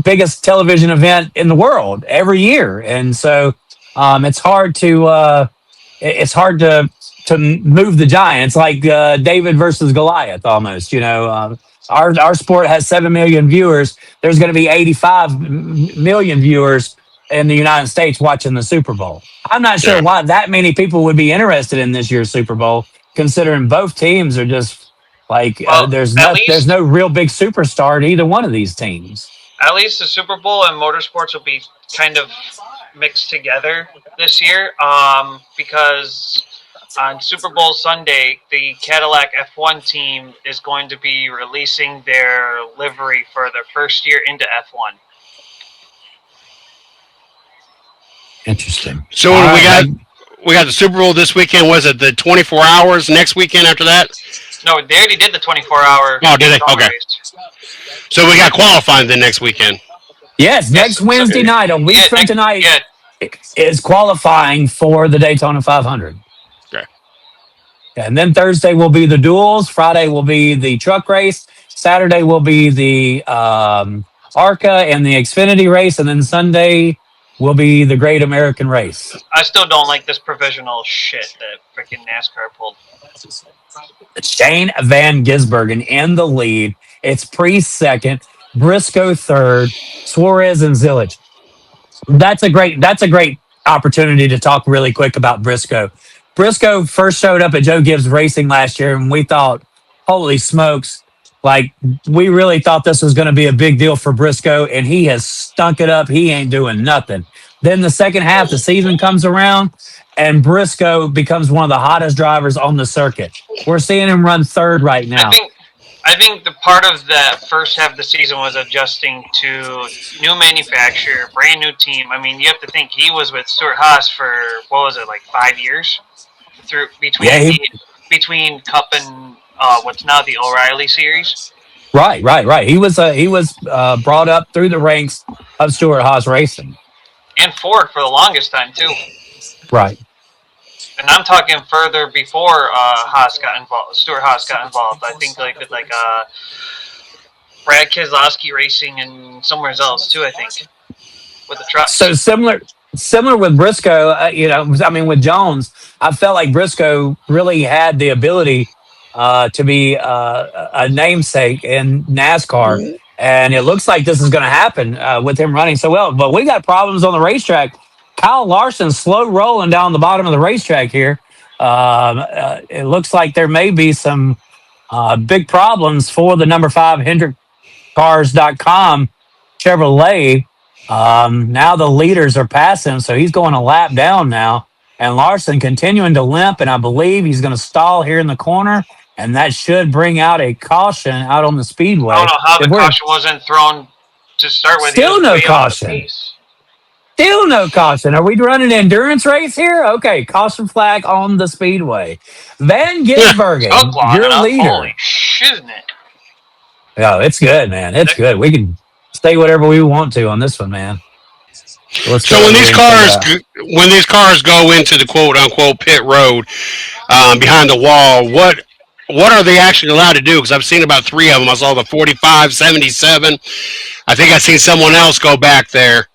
biggest television event in the world every year, and so it's hard to move the giants, like David versus Goliath almost. our sport has 7 million viewers. There's going to be 85 million viewers in the United States watching the Super Bowl. I'm not sure Yeah. why that many people would be interested in this year's Super Bowl, considering both teams are just like Well, there's no real big superstar to either one of these teams. at least the Super Bowl and motorsports will be kind of mixed together this year, because on Super Bowl Sunday, the Cadillac F1 team is going to be releasing their livery for their first year into F1. Interesting. So we got the Super Bowl this weekend. Was it the 24 hours next weekend after that? No, they already did the 24-hour. Oh, did they? Okay. race. So we got qualifying then next weekend. Yes, next Wednesday night, a week from tonight, is qualifying for the Daytona 500. Okay. And then Thursday will be the duels. Friday will be the truck race. Saturday will be the ARCA and the Xfinity race. And then Sunday will be the Great American Race. I still don't like this provisional shit that freaking NASCAR pulled. Shane Van Gisbergen in the lead. It's Priest second, Briscoe third, Suarez and Zilich. That's a great opportunity to talk really quick about Briscoe. Briscoe first showed up at Joe Gibbs Racing last year, and we thought, holy smokes, like we really thought this was going to be a big deal for Briscoe, and he has stunk it up. He ain't doing nothing. Then the second half, the season comes around, and Briscoe becomes one of the hottest drivers on the circuit. We're seeing him run third right now. I think the part of that first half of the season was adjusting to new manufacturer, brand new team. I mean, you have to think he was with Stuart Haas for what was it, like 5 years, between Cup and what's now the O'Reilly Series. Right. He was brought up through the ranks of Stuart Haas Racing, and Ford for the longest time too. Right. And I'm talking further before Haas got involved. Stuart Haas got involved. I think with Brad Keselowski Racing and somewhere else too. I think with the trucks. So similar with Briscoe. With Jones, I felt like Briscoe really had the ability to be a namesake in NASCAR, and it looks like this is going to happen with him running so well. But we got problems on the racetrack. Kyle Larson slow rolling down the bottom of the racetrack here. It looks like there may be some big problems for the number 5 HendrickCars.com Chevrolet. Now the leaders are passing him, so he's going a lap down now. And Larson continuing to limp, and I believe he's going to stall here in the corner, and that should bring out a caution out on the speedway. I don't know how the caution wasn't thrown to start with. Still no caution. Still no caution. Are we running an endurance race here? Okay, caution flag on the speedway. Van Gisbergen, your leader. Holy shit, isn't it? Oh, it's good, man. It's good. We can say whatever we want to on this one, man. So when these cars go into the quote unquote pit road behind the wall, what are they actually allowed to do? Because I've seen about 3 of them. I saw the 45, 77. I think I seen someone else go back there.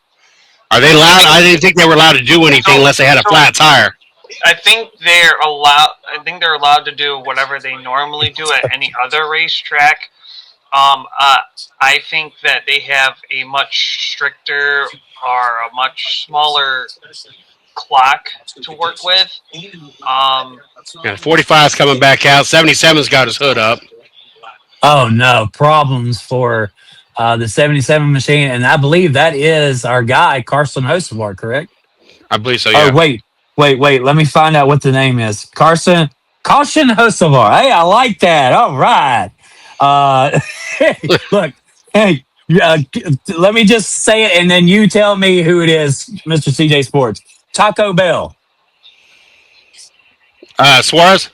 Are they allowed? I didn't think they were allowed to do anything unless they had a flat tire. I think they're allowed to do whatever they normally do at any other racetrack. I think that they have a much stricter or a much smaller clock to work with. 45's coming back out. 77's got his hood up. Oh no, problems for the 77 machine, and I believe that is our guy Carson Hocevar, correct? I believe so. Yeah. Oh wait. Let me find out what the name is. Carson Hocevar. Hey, I like that. All right. Look. Hey, let me just say it, and then you tell me who it is, Mr. CJ Sports. Taco Bell. Suarez.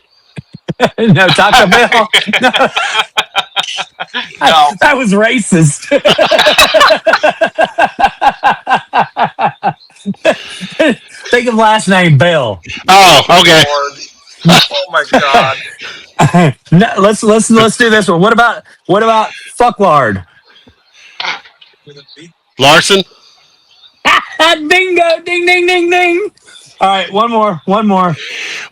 No, Taco Bell. No. That was racist. Think of last name Bell. Oh, okay. Oh my god. No, let's do this one. What about Fucklard? Larson. Bingo! Ding ding ding ding. All right, one more. Well,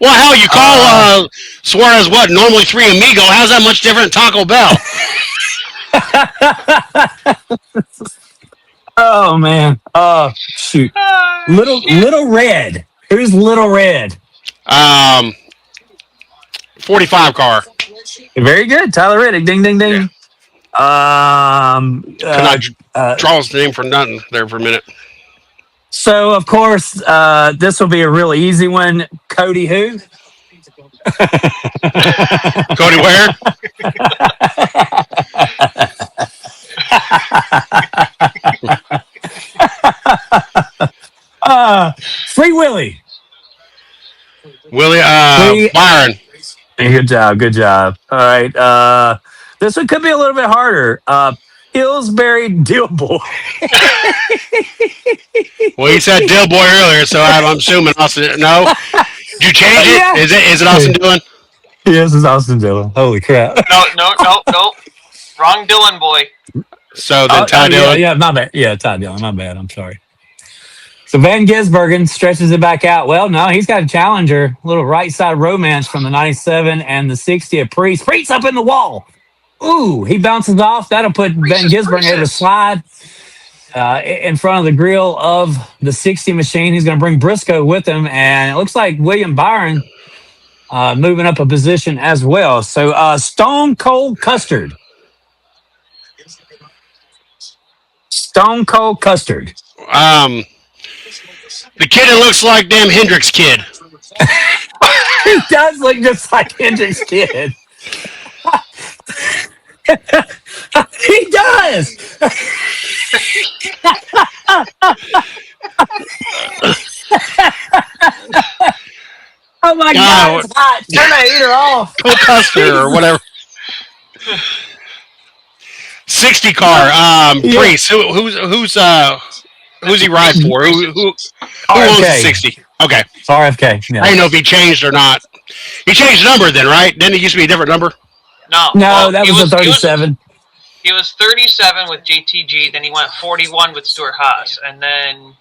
hell, you call Suarez what? Normally 3 Amigo. How's that much different than Taco Bell? Oh man. Oh shoot. Little Red. Who's Little Red? Um, 45 car. Very good, Tyler Reddick. Ding, ding, Yeah. ding. Um. Could not Uh, uh, draw his name for nothing there for a minute. so of course, this will be a really easy one. Cody, who? Cody Ware. Free Willie. Willie Free. Byron. Good job. Good job. All right. This one could be a little bit harder. Hillsbury Deal Boy. Well, he said Dill Boy earlier, so I'm assuming Austin. No, did you change it? Yeah. Is it Austin Dillon? Yes, it's Austin Dillon. Holy crap. No. Wrong Dylan boy. So then Ty Dillon. Yeah, my bad. Yeah, Ty Dillon. My bad. I'm sorry. So Van Gisbergen stretches it back out. Well, no, he's got a challenger. A little right side romance from the 97 and the 60 of Priest. Priest up in the wall. Ooh, he bounces off. That'll put Van Gisbergen able to slide in front of the grill of the 60 machine. He's going to bring Briscoe with him. And it looks like William Byron moving up a position as well. So Stone Cold Custard. Stone Cold Custard. The kid that looks like damn Hendrix kid. He does look just like Hendrix kid. He does. Oh my God! It's hot. Turn that heater off. Custer or whatever. 60 car. Priest. Who's he ride for? Who owns the 60? Okay. RFK. Yeah. I didn't know if he changed or not. He changed the number then, right? Didn't it used to be a different number? No. No, well, that was a 37. He was 37 with JTG, then he went 41 with Stuart Haas, and then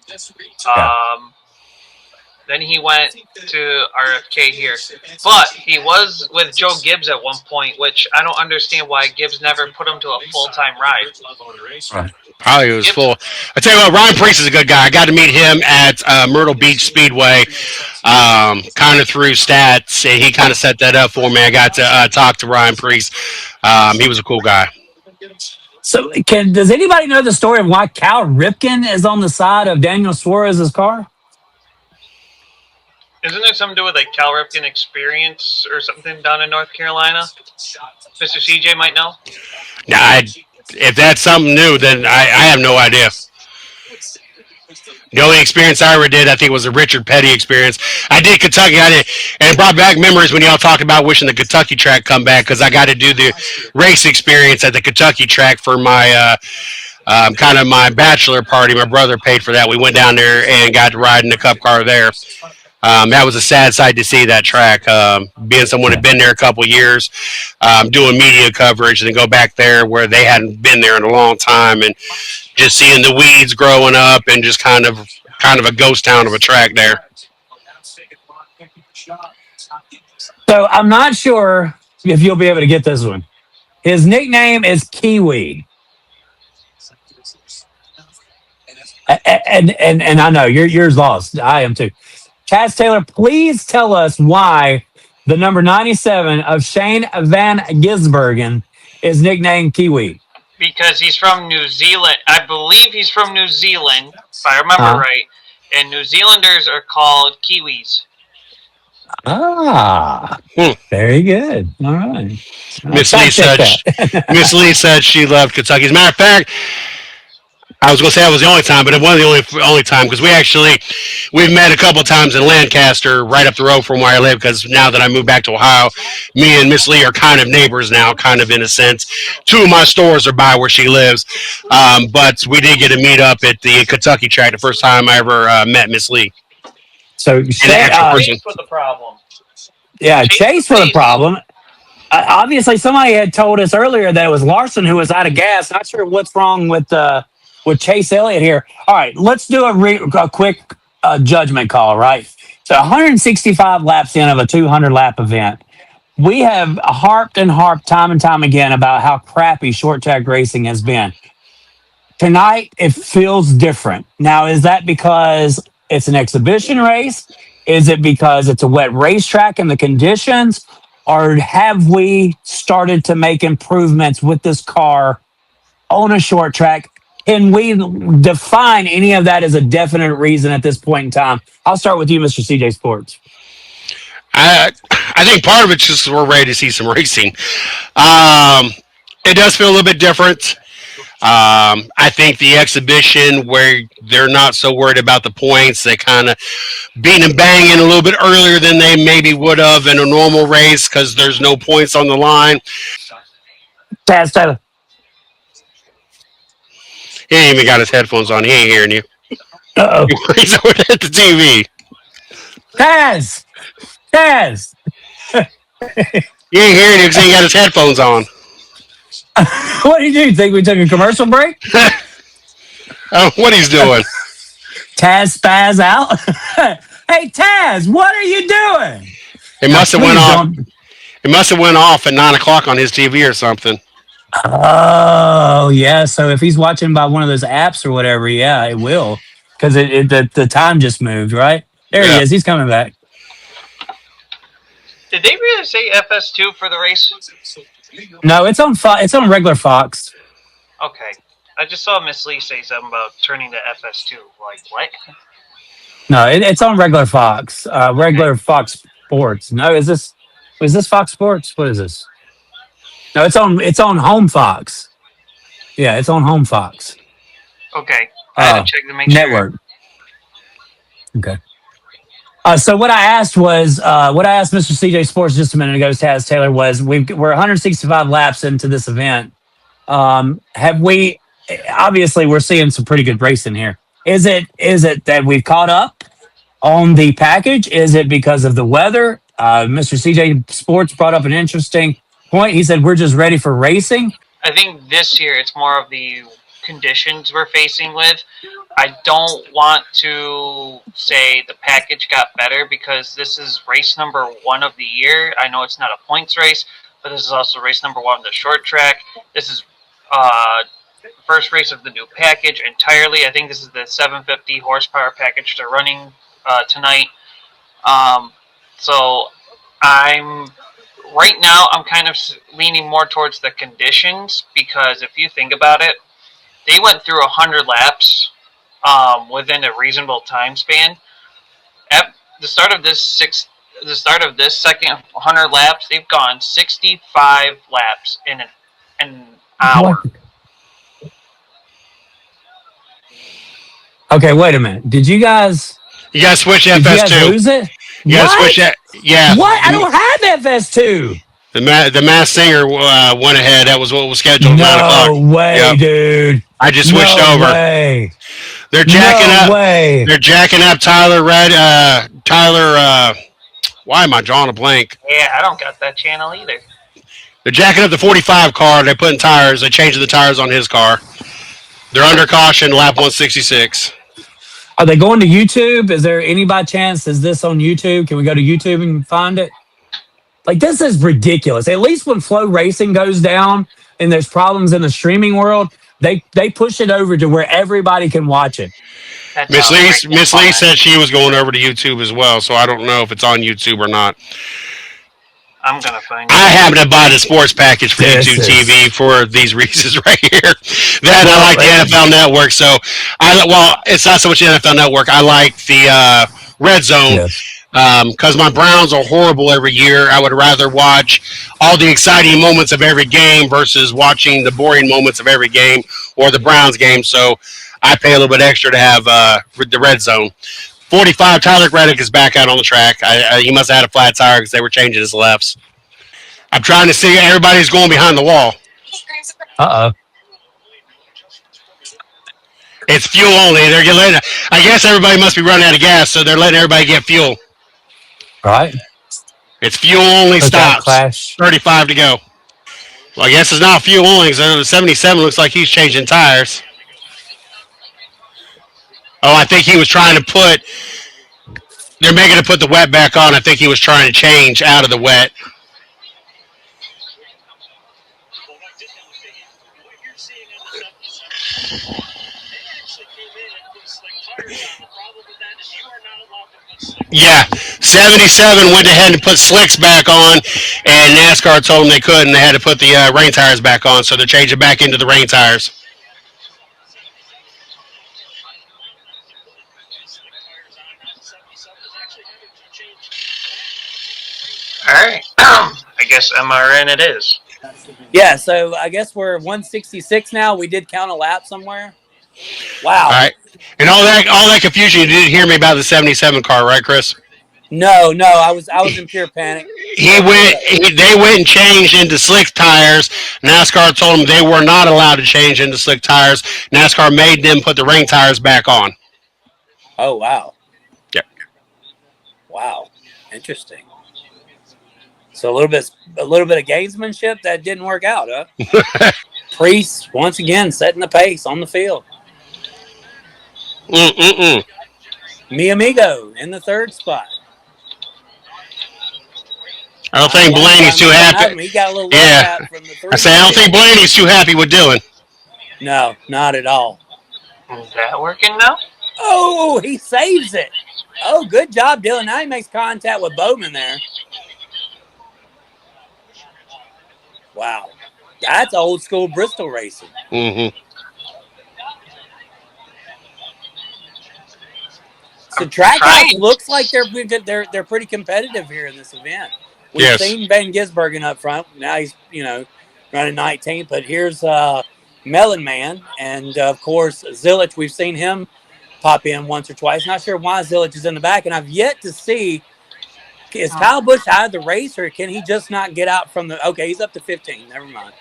he went to RFK here. But he was with Joe Gibbs at one point, which I don't understand why Gibbs never put him to a full-time ride. Right. Probably was full. I tell you what, Ryan Priest is a good guy. I got to meet him at Myrtle Beach Speedway, kind of through stats, and he kind of set that up for me. I got to talk to Ryan Priest. He was a cool guy. So, does anybody know the story of why Cal Ripken is on the side of Daniel Suarez's car? Isn't there something to do with like Cal Ripken experience or something down in North Carolina? Mr. CJ might know. Nah, if that's something new, then I have no idea. The only experience I ever did, I think, was a Richard Petty experience. I did Kentucky, and it brought back memories when y'all talked about wishing the Kentucky track come back, because I got to do the race experience at the Kentucky track for my kind of my bachelor party. My brother paid for that. We went down there and got to ride in the Cup car there. That was a sad sight to see that track. Being someone who had been there a couple years, doing media coverage, and then go back there where they hadn't been there in a long time, and just seeing the weeds growing up, and just kind of a ghost town of a track there. So I'm not sure if you'll be able to get this one. His nickname is Kiwi. And I know yours lost. I am too. Chaz Taylor, please tell us why the number 97 of Shane Van Gisbergen is nicknamed Kiwi. Because he's from New Zealand. I believe he's from New Zealand, if I remember right. And New Zealanders are called Kiwis. Very good. All right. Miss Lee said she loved Kentucky. As a matter of fact, I was going to say that was the only time, but it wasn't the only time, because we've met a couple of times in Lancaster, right up the road from where I live, because now that I moved back to Ohio, me and Miss Lee are kind of neighbors now, kind of in a sense. Two of my stores are by where she lives, but we did get to meet up at the Kentucky track the first time I ever met Miss Lee. So Chase was the problem. Yeah, Chase was the problem. Obviously, somebody had told us earlier that it was Larson who was out of gas. Not sure what's wrong with Chase Elliott here. All right, let's do a quick judgment call, right? So 165 laps in of a 200-lap event. We have harped and harped time and time again about how crappy short track racing has been. Tonight, it feels different. Now, is that because it's an exhibition race? Is it because it's a wet racetrack and the conditions? Or have we started to make improvements with this car on a short track? Can we define any of that as a definite reason at this point in time? I'll start with you, Mr. CJ Sports. I think part of it's just we're ready to see some racing. Um, it does feel a little bit different. I think the exhibition where they're not so worried about the points, they kind of beat and banging a little bit earlier than they maybe would have in a normal race because there's no points on the line. Taz Taylor. He ain't even got his headphones on. He ain't hearing you. Uh oh. He's over at the TV. Taz! Taz! He ain't hearing you because he ain't got his headphones on. What do you do? Think we took a commercial break? What he's doing? Taz spaz out. Hey Taz, what are you doing? It Now, must have went please off. don't. It must have went off at 9 o'clock on his TV or something. Oh yeah. So if he's watching by one of those apps or whatever, yeah, it will because the time just moved, right? There he Yeah. is. He's coming back. Did they really say FS2 for the race? No, it's on it's on regular Fox. Okay. I just saw Miss Lee say something about turning to FS2. Like, what? No, it's on regular Fox. Okay. Regular Fox Sports. No, is this Fox Sports? What is this? No, it's on Home Fox. Yeah, it's on Home Fox. Okay. I had Uh to check to make sure. Network. Okay. So what I asked Mr. CJ Sports just a minute ago, Taz Taylor, was we're 165 laps into this event. Have we? Obviously, we're seeing some pretty good racing here. Is it that we've caught up on the package? Is it because of the weather? Mr. CJ Sports brought up an interesting point. He said we're just ready for racing. I think this year it's more of the conditions we're facing with. I don't want to say the package got better because this is race number 1 of the year. I know it's not a points race, but this is also race number 1 of the short track. This is first race of the new package entirely. I think this is the 750 horsepower package they're running tonight. So I'm right now I'm kind of leaning more towards the conditions because if you think about it, they went through 100 laps within a reasonable time span. At the start of this second 100 laps, they've gone 65 laps in an What? hour. Okay, wait a minute. You got to switch Did you guys FS2. lose it? You got to switch What? that. Yeah. What? I don't have FS2. The Mass Singer went ahead. That was what was scheduled at 9 o'clock. No way, Yep. dude. I just switched No over. way. They're jacking No up. way. They're jacking up Tyler Red. Tyler. Why am I drawing a blank? Yeah, I don't got that channel either. They're jacking up the 45 car. They're putting tires. They're changing the tires on his car. They're under caution. Lap 166. Are they going to YouTube? Is there any by chance? Is this on YouTube? Can we go to YouTube and find it? Like, this is ridiculous. At least when Flow Racing goes down and there's problems in the streaming world, they push it over to where everybody can watch it. That's Miss outrageous. Lee said she was going over to YouTube as well, so I don't know if it's on YouTube or not. I'm gonna find I it. happen to buy the sports package for This YouTube is- TV for these reasons right here. That I like the NFL Network, so it's not so much the NFL Network. I like the Red Zone. Yes. Because my Browns are horrible every year. I would rather watch all the exciting moments of every game versus watching the boring moments of every game or the Browns game. So I pay a little bit extra to have the Red Zone. 45, Tyler Reddick is back out on the track. He must have had a flat tire because they were changing his lefts. I'm trying to see everybody's going behind the wall. Uh-oh. It's fuel only. I guess everybody must be running out of gas, so they're letting everybody get fuel. Right? It's fuel only Cookout stops. Clash. 35 to go. Well, I guess it's not fuel only because the 77 looks like he's changing tires. Oh, I think he was trying to put. They're making him put the wet back on. I think he was trying to change out of the wet. Yeah, 77 went ahead and put slicks back on, and NASCAR told them they couldn't. They had to put the rain tires back on, so they're changing back into the rain tires. All right. I guess MRN it is. Yeah, so I guess we're 166 now. We did count a lap somewhere. All Wow. right, and all that confusion. You didn't hear me about the 77 car, right, Chris? No, I was in pure panic. They went and changed into slick tires. NASCAR told them they were not allowed to change into slick tires. NASCAR made them put the rain tires back on. Oh wow. Yep. Wow. Interesting. So a little bit of gamesmanship that didn't work out, huh? Priest once again setting the pace on the field. Mi amigo in the third spot. I don't think Blaney's too happy. He got a little Yeah, from the I say I don't think Blaney's too happy with Dylan. No, not at all. Is that working now? Oh, he saves it. Oh, good job, Dylan. Now he makes contact with Bowman there. Wow. That's old school Bristol racing. Mm-hmm. So Trackhouse looks like they're pretty competitive here in this event. We've seen Ben Gisbergen up front. Now he's running 19th. But here's Melon Man and of course Zilich. We've seen him pop in once or twice. Not sure why Zilich is in the back, and I've yet to see. Is Kyle Busch out of the race, or can he just not get out from the? Okay, he's up to 15. Never mind.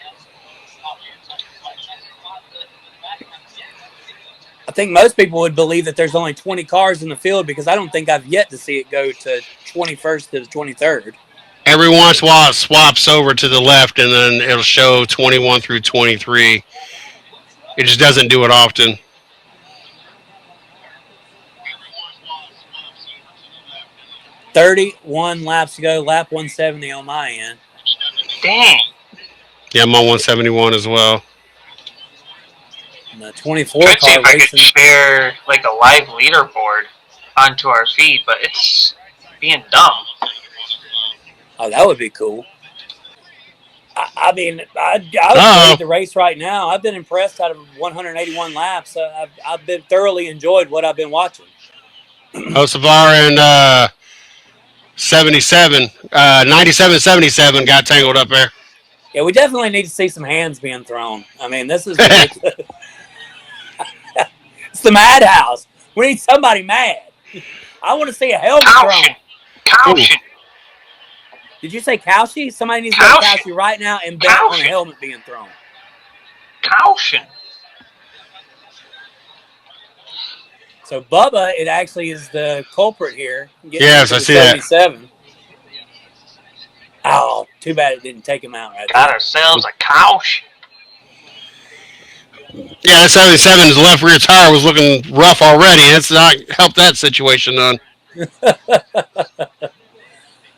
I think most people would believe that there's only 20 cars in the field because I don't think I've yet to see it go to 21st to the 23rd. Every once in a while, it swaps over to the left, and then it'll show 21 through 23. It just doesn't do it often. 31 laps to go. Lap 170 on my end. Dang. Yeah, I'm on 171 as well. And the 24 I'd see car if I racing. could share like a live leaderboard onto our feed, but it's being dumb. Oh, that would be cool. I mean, I would read the race right now. I've been impressed out of 181 laps. I've been thoroughly enjoyed what I've been watching. Osavar and 77, 97, 77 got tangled up there. Yeah, we definitely need to see some hands being thrown. I mean, this is ridiculous. It's the madhouse. We need somebody mad. I want to see a helmet thrown. Caution. Did you say Cauchy? Somebody needs to go to Cauchy right now and bet on a helmet being thrown. Caution. So Bubba, it actually is the culprit here. Yes, I see that. Oh, too bad it didn't take him out right Got ourselves a caution. Yeah, that 77's left rear tire was looking rough already. It's not helped that situation none.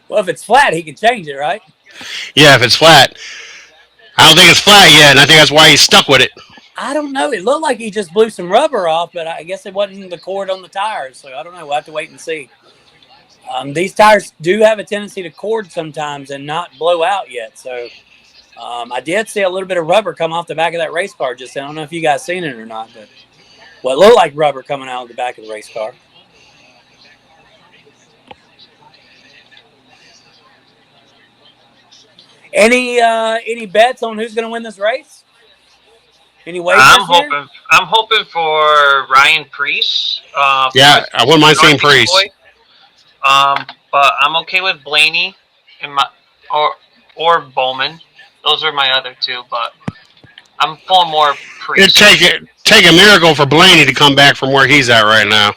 Well, if it's flat, he can change it, right? Yeah, if it's flat. I don't think it's flat yet, and I think that's why he's stuck with it. I don't know. It looked like he just blew some rubber off, but I guess it wasn't the cord on the tires, so I don't know. We'll have to wait and see. These tires do have a tendency to cord sometimes and not blow out yet, so I did see a little bit of rubber come off the back of that race car just then. I don't know if you guys seen it or not, but it looked like rubber coming out of the back of the race car. Any bets on who's going to win this race? Any wagers I'm hoping for Ryan Priest. Yeah, I wouldn't mind seeing Priest. But I'm okay with Blaney and or Bowman. Those are my other two, but I'm pulling more Priest. It'd take a miracle for Blaney to come back from where he's at right now.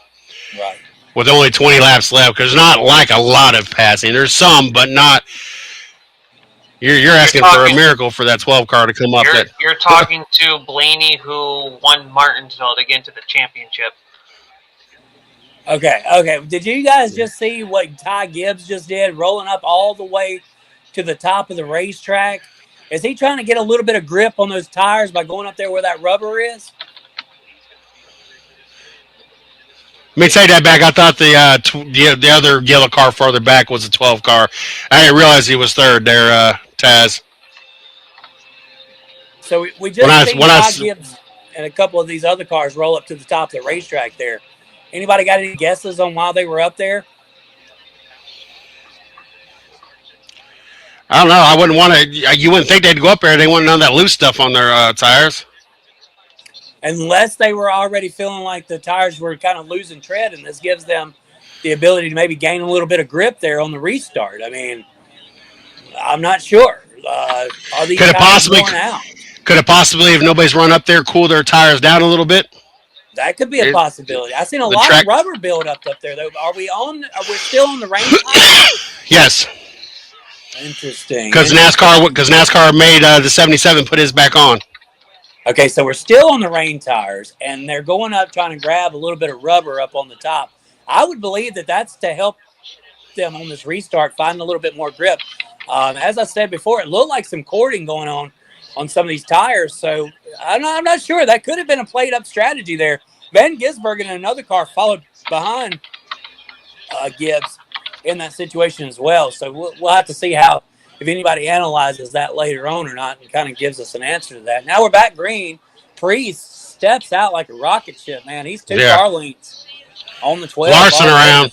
Right. With only 20 laps left, because not like a lot of passing. There's some, but not. You're asking for a miracle for that 12 car to come up. You're talking to Blaney, who won Martinsville to get into the championship. Okay. Did you guys just see what Ty Gibbs just did, rolling up all the way to the top of the racetrack Is he trying to get a little bit of grip on those tires by going up there where that rubber is? Let me take that back. I thought the other yellow car farther back was a 12 car. I didn't realize he was third there, Taz. So we When just I seen when I Ty Gibbs and a couple of these other cars roll up to the top of the racetrack there. Anybody got any guesses on why they were up there? I don't know. I wouldn't want to. You wouldn't think they'd go up there. They want none of that loose stuff on their tires. Unless they were already feeling like the tires were kind of losing tread, and this gives them the ability to maybe gain a little bit of grip there on the restart. I mean, I'm not sure. Are these Could it tires possibly? worn out? Could it possibly, if nobody's run up there, cool their tires down a little bit? That could be a possibility. I've seen a The lot track. of rubber buildup up there, though. Are we on? Are we still on the rain tires? Yes, Interesting. because NASCAR made the 77 put his back on. Okay, so we're still on the rain tires, and they're going up trying to grab a little bit of rubber up on the top. I would believe that that's to help them on this restart find a little bit more grip. As I said before, it looked like some cording going on some of these tires. So I'm not sure. That could have been a played up strategy there. Van Gisbergen in another car followed behind Gibbs in that situation as well. So we'll have to see if anybody analyzes that later on or not and kind of gives us an answer to that. Now we're back green. Priest steps out like a rocket ship, man. He's two car lengths on the 12. Larson around.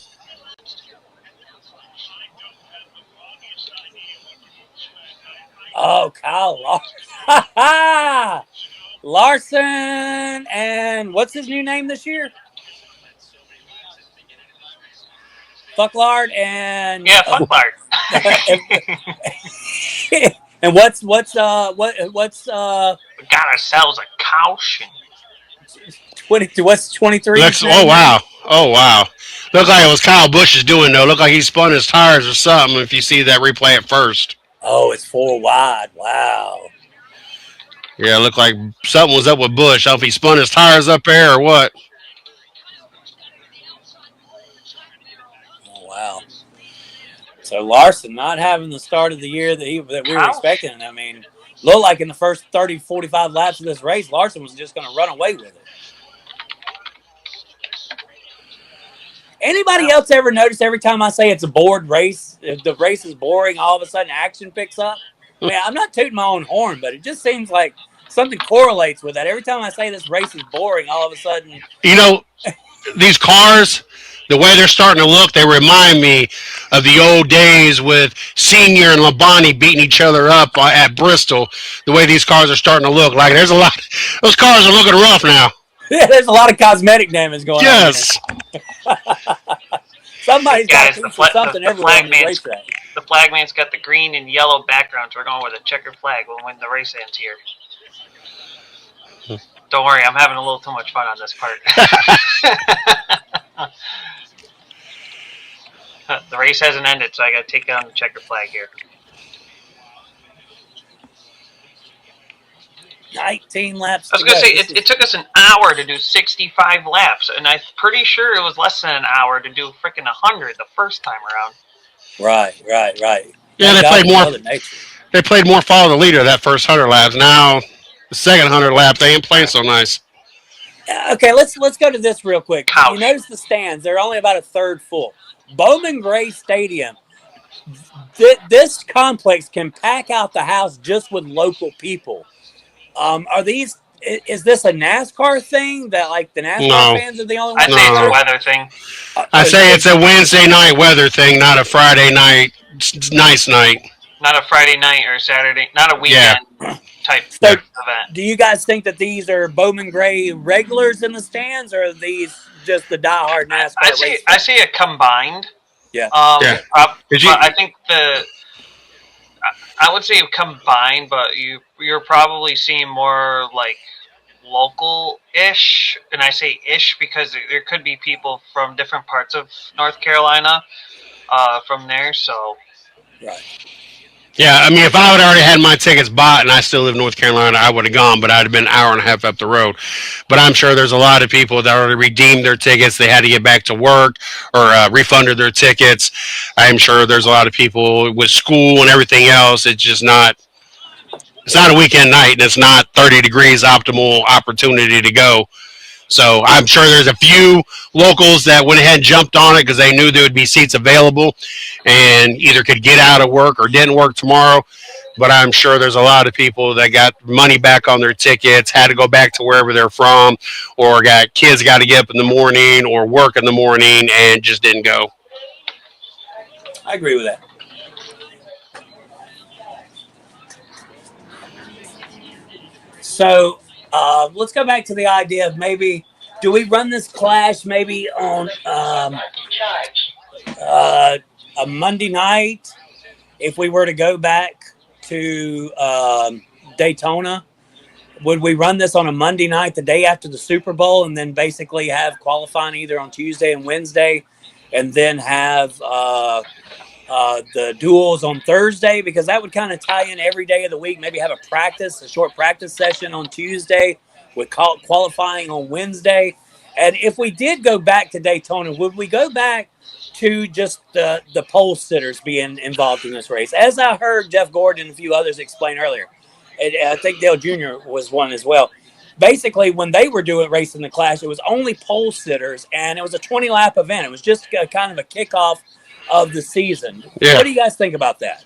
Oh, Kyle Larson. Larson, and what's his new name this year? Fucklard and Fucklard. And what's got ourselves a caution. 20? What's 23? Oh wow! Looked like it was Kyle Busch is doing though. Looked like he spun his tires or something. If you see that replay at first. Oh, it's 4 wide. Wow. Yeah, it looked like something was up with Busch. I don't know if he spun his tires up there or what. Oh, wow. So Larson not having the start of the year that we were expecting. I mean, looked like in the first 30, 45 laps of this race, Larson was just going to run away with it. Anybody else ever notice every time I say it's a bored race, if the race is boring, all of a sudden action picks up? I mean, I'm not tooting my own horn, but it just seems like something correlates with that. Every time I say this race is boring, all of a sudden... You know, these cars, the way they're starting to look, they remind me of the old days with Senior and Labonte beating each other up at Bristol. The way these cars are starting to look. Like, there's a lot... Those cars are looking rough now. Yeah, there's a lot of cosmetic damage going on. Yes. Somebody's got to for something everywhere on the racetrack. The flagman's got the green and yellow background, so we're going with a checkered flag when the race ends here. Don't worry, I'm having a little too much fun on this part. The race hasn't ended, so I got to take down the checkered flag here. 19 laps. I was going to say, it took us an hour to do 65 laps, and I'm pretty sure it was less than an hour to do freaking 100 the first time around. Right. Yeah, they played more. They played more follow the leader that first 100 laps. Now, the second 100 lap, they ain't playing so nice. Okay, let's go to this real quick. You notice the stands; they're only about a third full. Bowman Gray Stadium. This complex can pack out the house just with local people. Is this a NASCAR thing that like the NASCAR fans are the only ones? I say it's a weather thing. I say it's a Wednesday night weather thing, not a Friday night nice night. Not a Friday night or Saturday, not a weekend type event. Do you guys think that these are Bowman Gray regulars in the stands, or are these just the diehard NASCAR? I see it combined. Yeah. I think I would say combined, but you're probably seeing more like local-ish, and I say ish because there could be people from different parts of North Carolina from there. So, right. Yeah, I mean, if I would already had my tickets bought and I still live in North Carolina, I would have gone, but I'd have been an hour and a half up the road. But I'm sure there's a lot of people that already redeemed their tickets. They had to get back to work or refunded their tickets. I'm sure there's a lot of people with school and everything else. It's just not not a weekend night and it's not 30 degrees optimal opportunity to go. So I'm sure there's a few locals that went ahead and jumped on it because they knew there would be seats available and either could get out of work or didn't work tomorrow. But I'm sure there's a lot of people that got money back on their tickets, had to go back to wherever they're from, or got kids got to get up in the morning or work in the morning and just didn't go. I agree with that. So let's go back to the idea of maybe, do we run this clash maybe on a Monday night if we were to go back to Daytona? Would we run this on a Monday night, the day after the Super Bowl, and then basically have qualifying either on Tuesday and Wednesday, and then have the duels on Thursday? Because that would kind of tie in every day of the week. Maybe have a short practice session on Tuesday with qualifying on Wednesday. And if we did go back to Daytona, would we go back to just the pole sitters being involved in this race? As I heard Jeff Gordon and a few others explain earlier, and I think Dale Jr. was one as well. Basically, when they were doing racing the Clash, it was only pole sitters, and it was a 20-lap event. It was just kind of a kickoff of the season. Yeah. What do you guys think about that?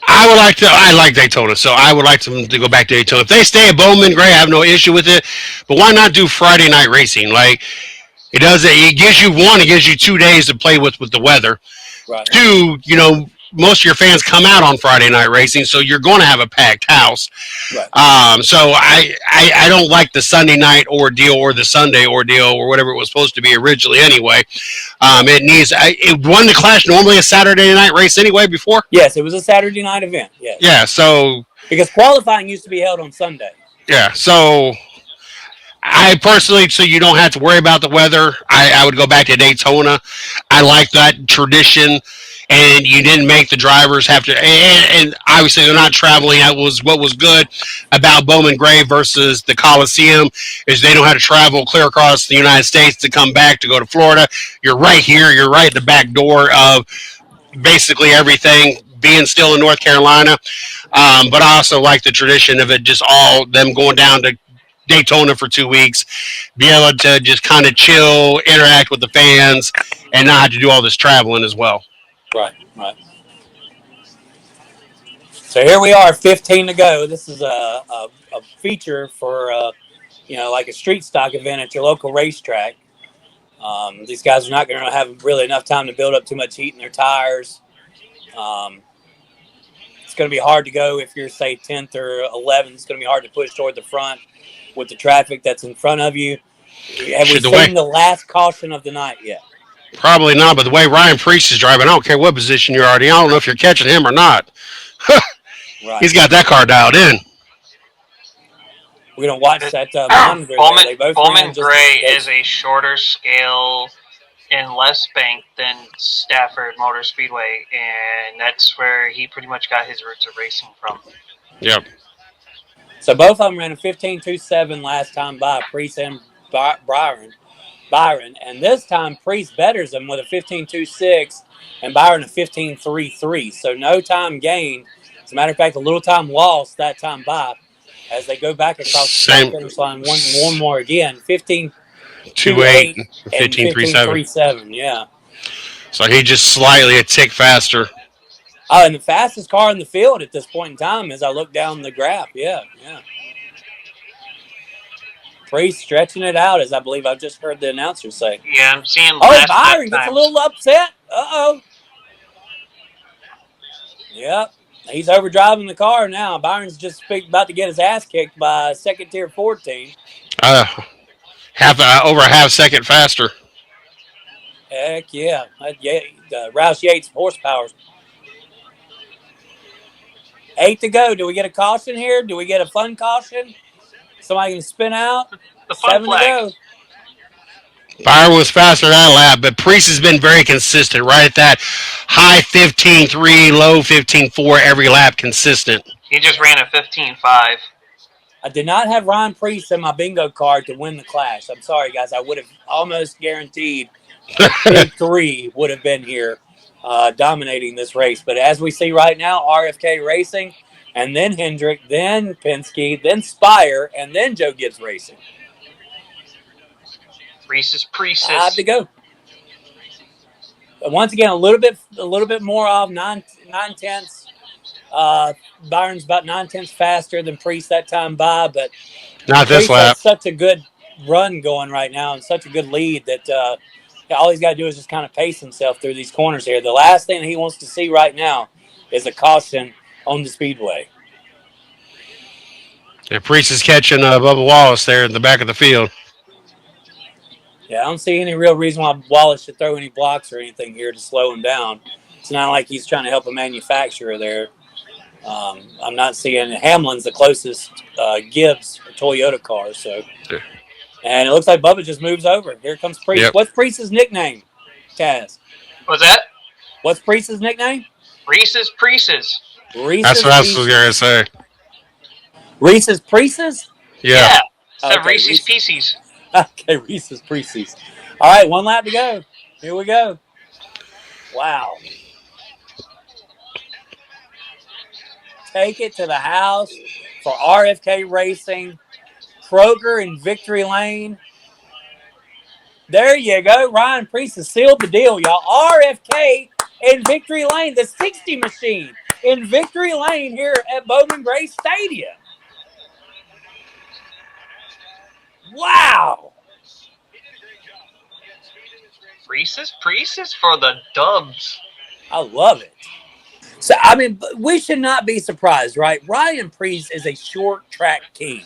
I like Daytona, so I would like them to go back to Daytona. If they stay at Bowman Gray, I have no issue with it. But why not do Friday night racing? Like, it gives you 2 days to play with the weather. Right. Two, most of your fans come out on Friday night racing, so you're going to have a packed house. Right. So I don't like the Sunday night ordeal or the Sunday ordeal or whatever it was supposed to be originally anyway. It won the Clash normally a Saturday night race anyway before? Yes, it was a Saturday night event. Yes. Yeah, so... Because qualifying used to be held on Sunday. Yeah, so... I personally, so you don't have to worry about the weather, I would go back to Daytona. I like that tradition, and you didn't make the drivers have to, and obviously they're not traveling. That was what was good about Bowman Gray versus the Coliseum, is they don't have to travel clear across the United States to come back to go to Florida. You're right here. You're right at the back door of basically everything, being still in North Carolina. But I also like the tradition of it, just all them going down to Daytona for 2 weeks, be able to just kind of chill, interact with the fans, and not have to do all this traveling as well. Right. So here we are, 15 to go. This is a feature for, like a street stock event at your local racetrack. These guys are not going to have really enough time to build up too much heat in their tires. It's going to be hard to go if you're, say, 10th or 11th. It's going to be hard to push toward the front with the traffic that's in front of you. Have we seen the last caution of the night yet? Probably not, but the way Ryan Preece is driving, I don't care what position you're already. I don't know if you're catching him or not. Right. He's got that car dialed in. We're going to watch that monitor. Bowman Gray is a shorter scale and less banked than Stafford Motor Speedway, and that's where he pretty much got his roots of racing from. Yep. So both of them ran a 15.27 last time by Preece and Byron. And this time Preece betters them with a 15.26 and Byron a 15.33. So no time gained. As a matter of fact, a little time lost that time by as they go back across the finish line one more again. 15.28 and 15.37. Yeah. So he just slightly a tick faster. Oh, and the fastest car in the field at this point in time as I look down the graph. Yeah. Preece stretching it out, as I believe I've just heard the announcer say. Yeah, I'm seeing. Oh, Byron gets a little upset. Uh-oh. Yep. He's overdriving the car now. Byron's just about to get his ass kicked by a second-tier Ford team. Over a half second faster. Heck yeah. Roush Yates horsepower. 8 to go. Do we get a caution here? Do we get a fun caution? Somebody can spin out. The fun 7 flag. to go. Byron was faster that lap, but Preece has been very consistent, right at that high 15.3, low 15.4 every lap, consistent. He just ran a 15.5. I did not have Ryan Preece in my bingo card to win the Clash. I'm sorry, guys. I would have almost guaranteed Big 3 would have been here dominating this race. But as we see right now, RFK Racing and then Hendrick, then Penske, then Spire, and then Joe Gibbs Racing. Reese's 5 Pieces. to go. But once again, a little bit more off, 9/10. Byron's about 9/10 faster than Priest that time by, but Not this Priest has lap. such a good run going right now and such a good lead that all he's got to do is just kind of pace himself through these corners here. The last thing that he wants to see right now is a caution on the speedway. And Priest is catching Bubba Wallace there in the back of the field. Yeah, I don't see any real reason why Wallace should throw any blocks or anything here to slow him down. It's not like he's trying to help a manufacturer there. I'm not seeing Hamlin's the closest Gibbs Toyota car. So, and it looks like Bubba just moves over. Here comes Priest. Yep. What's Priest's nickname, Taz? What's that? What's Priest's nickname? Reese's Pieces. That's what I was going to say. Reese's Pieces? Yeah. Instead of Reese's Pieces. Okay, Reese's Pieces. All right, 1 lap to go. Here we go. Wow. Take it to the house for RFK Racing. Kroger in Victory Lane. There you go. Ryan Priest has sealed the deal, y'all. RFK in Victory Lane, the 60 machine in Victory Lane here at Bowman Gray Stadium. Wow. Reese's Pieces for the dubs. I love it. So, I mean, we should not be surprised, right? Ryan Priest is a short track king.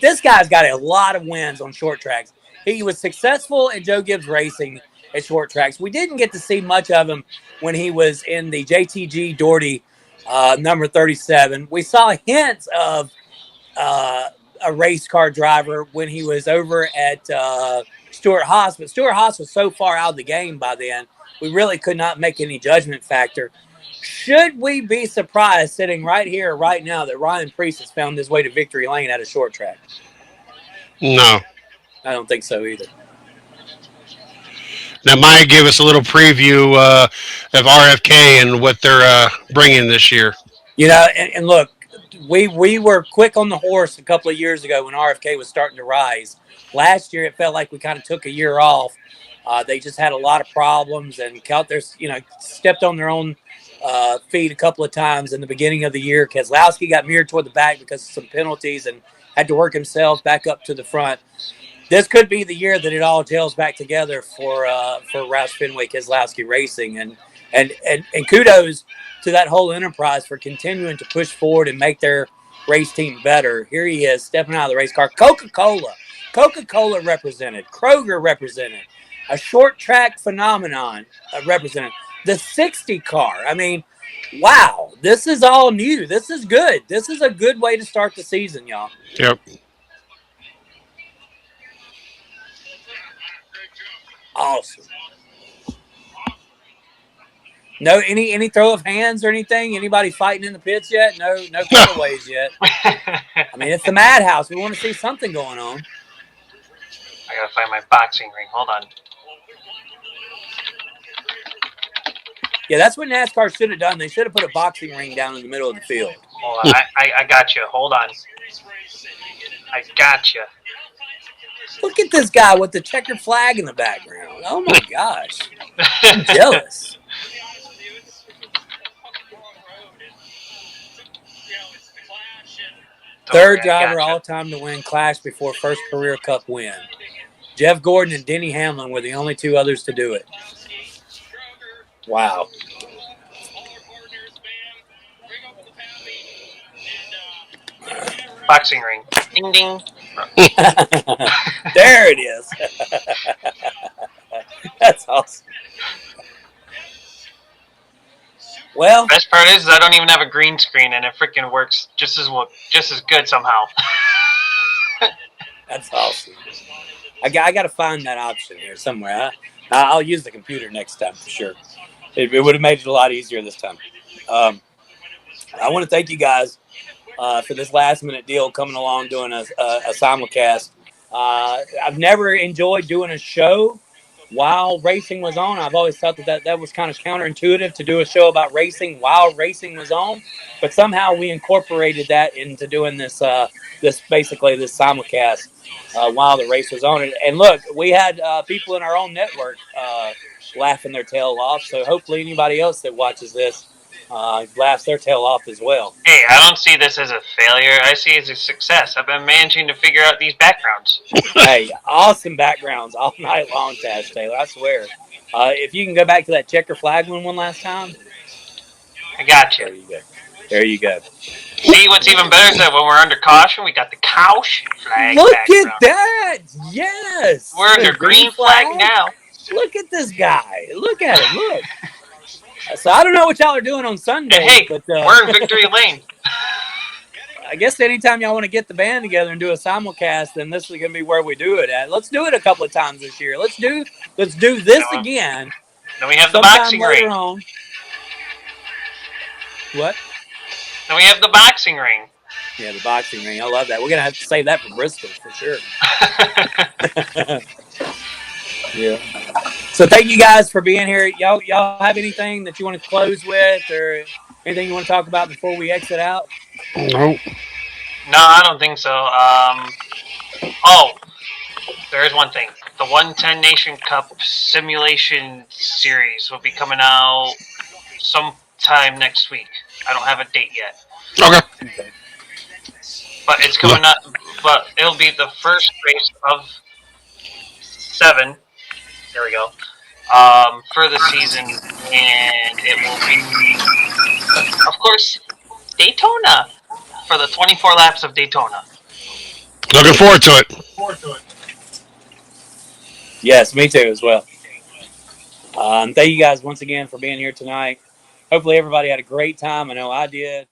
This guy's got a lot of wins on short tracks. He was successful at Joe Gibbs Racing at short tracks. We didn't get to see much of him when he was in the JTG Doherty number 37. We saw hints of a race car driver when he was over at Stuart Haas, but Stuart Haas was so far out of the game by then, we really could not make any judgment factor. Should we be surprised sitting right here, right now, that Ryan Priest has found his way to Victory Lane at a short track? No. I don't think so either. That might give us a little preview of RFK and what they're bringing this year. You know, and look, we were quick on the horse a couple of years ago when RFK was starting to rise. Last year, it felt like we kind of took a year off. They just had a lot of problems and stepped on their own feet a couple of times in the beginning of the year. Keselowski got mirrored toward the back because of some penalties and had to work himself back up to the front. This could be the year that it all gels back together for Roush Fenway Keselowski Racing, and kudos to that whole enterprise for continuing to push forward and make their race team better. Here he is stepping out of the race car. Coca-Cola represented. Kroger represented. A short track phenomenon represented. The 60 car. I mean, wow, this is all new. This is good. This is a good way to start the season, y'all. Yep. Awesome. No, any throw of hands or anything? Anybody fighting in the pits yet? No cutaways yet. I mean, it's the madhouse. We want to see something going on. I gotta find my boxing ring. Hold on. Yeah, that's what NASCAR should have done. They should have put a boxing ring down in the middle of the field. Hold on. I got you. Hold on. I got you. Look at this guy with the checkered flag in the background. Oh, my gosh. I'm jealous. Third driver all time to win Clash before first career Cup win. Jeff Gordon and Denny Hamlin were the only two others to do it. Wow. Boxing ring. Ding, ding. There it is. That's awesome. Well, best part is I don't even have a green screen, and it freaking works just as good somehow. That's awesome. I got to find that option here somewhere. I'll use the computer next time for sure. It would have made it a lot easier this time. I want to thank you guys for this last minute deal coming along doing a simulcast. I've never enjoyed doing a show while racing was on. I've always thought that was kind of counterintuitive to do a show about racing while racing was on, but somehow we incorporated that into doing this basically this simulcast while the race was on. And look, we had people in our own network laughing their tail off. So hopefully anybody else that watches this laughs their tail off as well. Hey, I don't see this as a failure. I see it as a success. I've been managing to figure out these backgrounds. Hey, awesome backgrounds all night long, Taz Taylor. I swear. If you can go back to that checker flag one last time. I got you. There you go. There you go. See, what's even better is that when we're under caution, we got the caution flag. Look background. at that! Yes! We're under green flag now. Look at this guy. Look at him. Look. So I don't know what y'all are doing on Sunday. And hey, but, we're in victory lane. I guess anytime y'all want to get the band together and do a simulcast, then this is going to be where we do it at. Let's do it a couple of times this year. Let's do this again. Then we have the boxing ring. On. What? Then we have the boxing ring. Yeah, the boxing ring. I love that. We're going to have to save that for Bristol for sure. Yeah. So thank you guys for being here. Y'all have anything that you want to close with or anything you want to talk about before we exit out? Nope. No, I don't think so. Oh, there is one thing. The 110 Nation Cup simulation series will be coming out sometime next week. I don't have a date yet. Okay. But it's coming up. But it'll be the first race of 7. There we go. For the season, and it will be, of course, Daytona for the 24 laps of Daytona. Looking forward to it. Yes, me too as well. Thank you guys once again for being here tonight. Hopefully everybody had a great time. I know I did.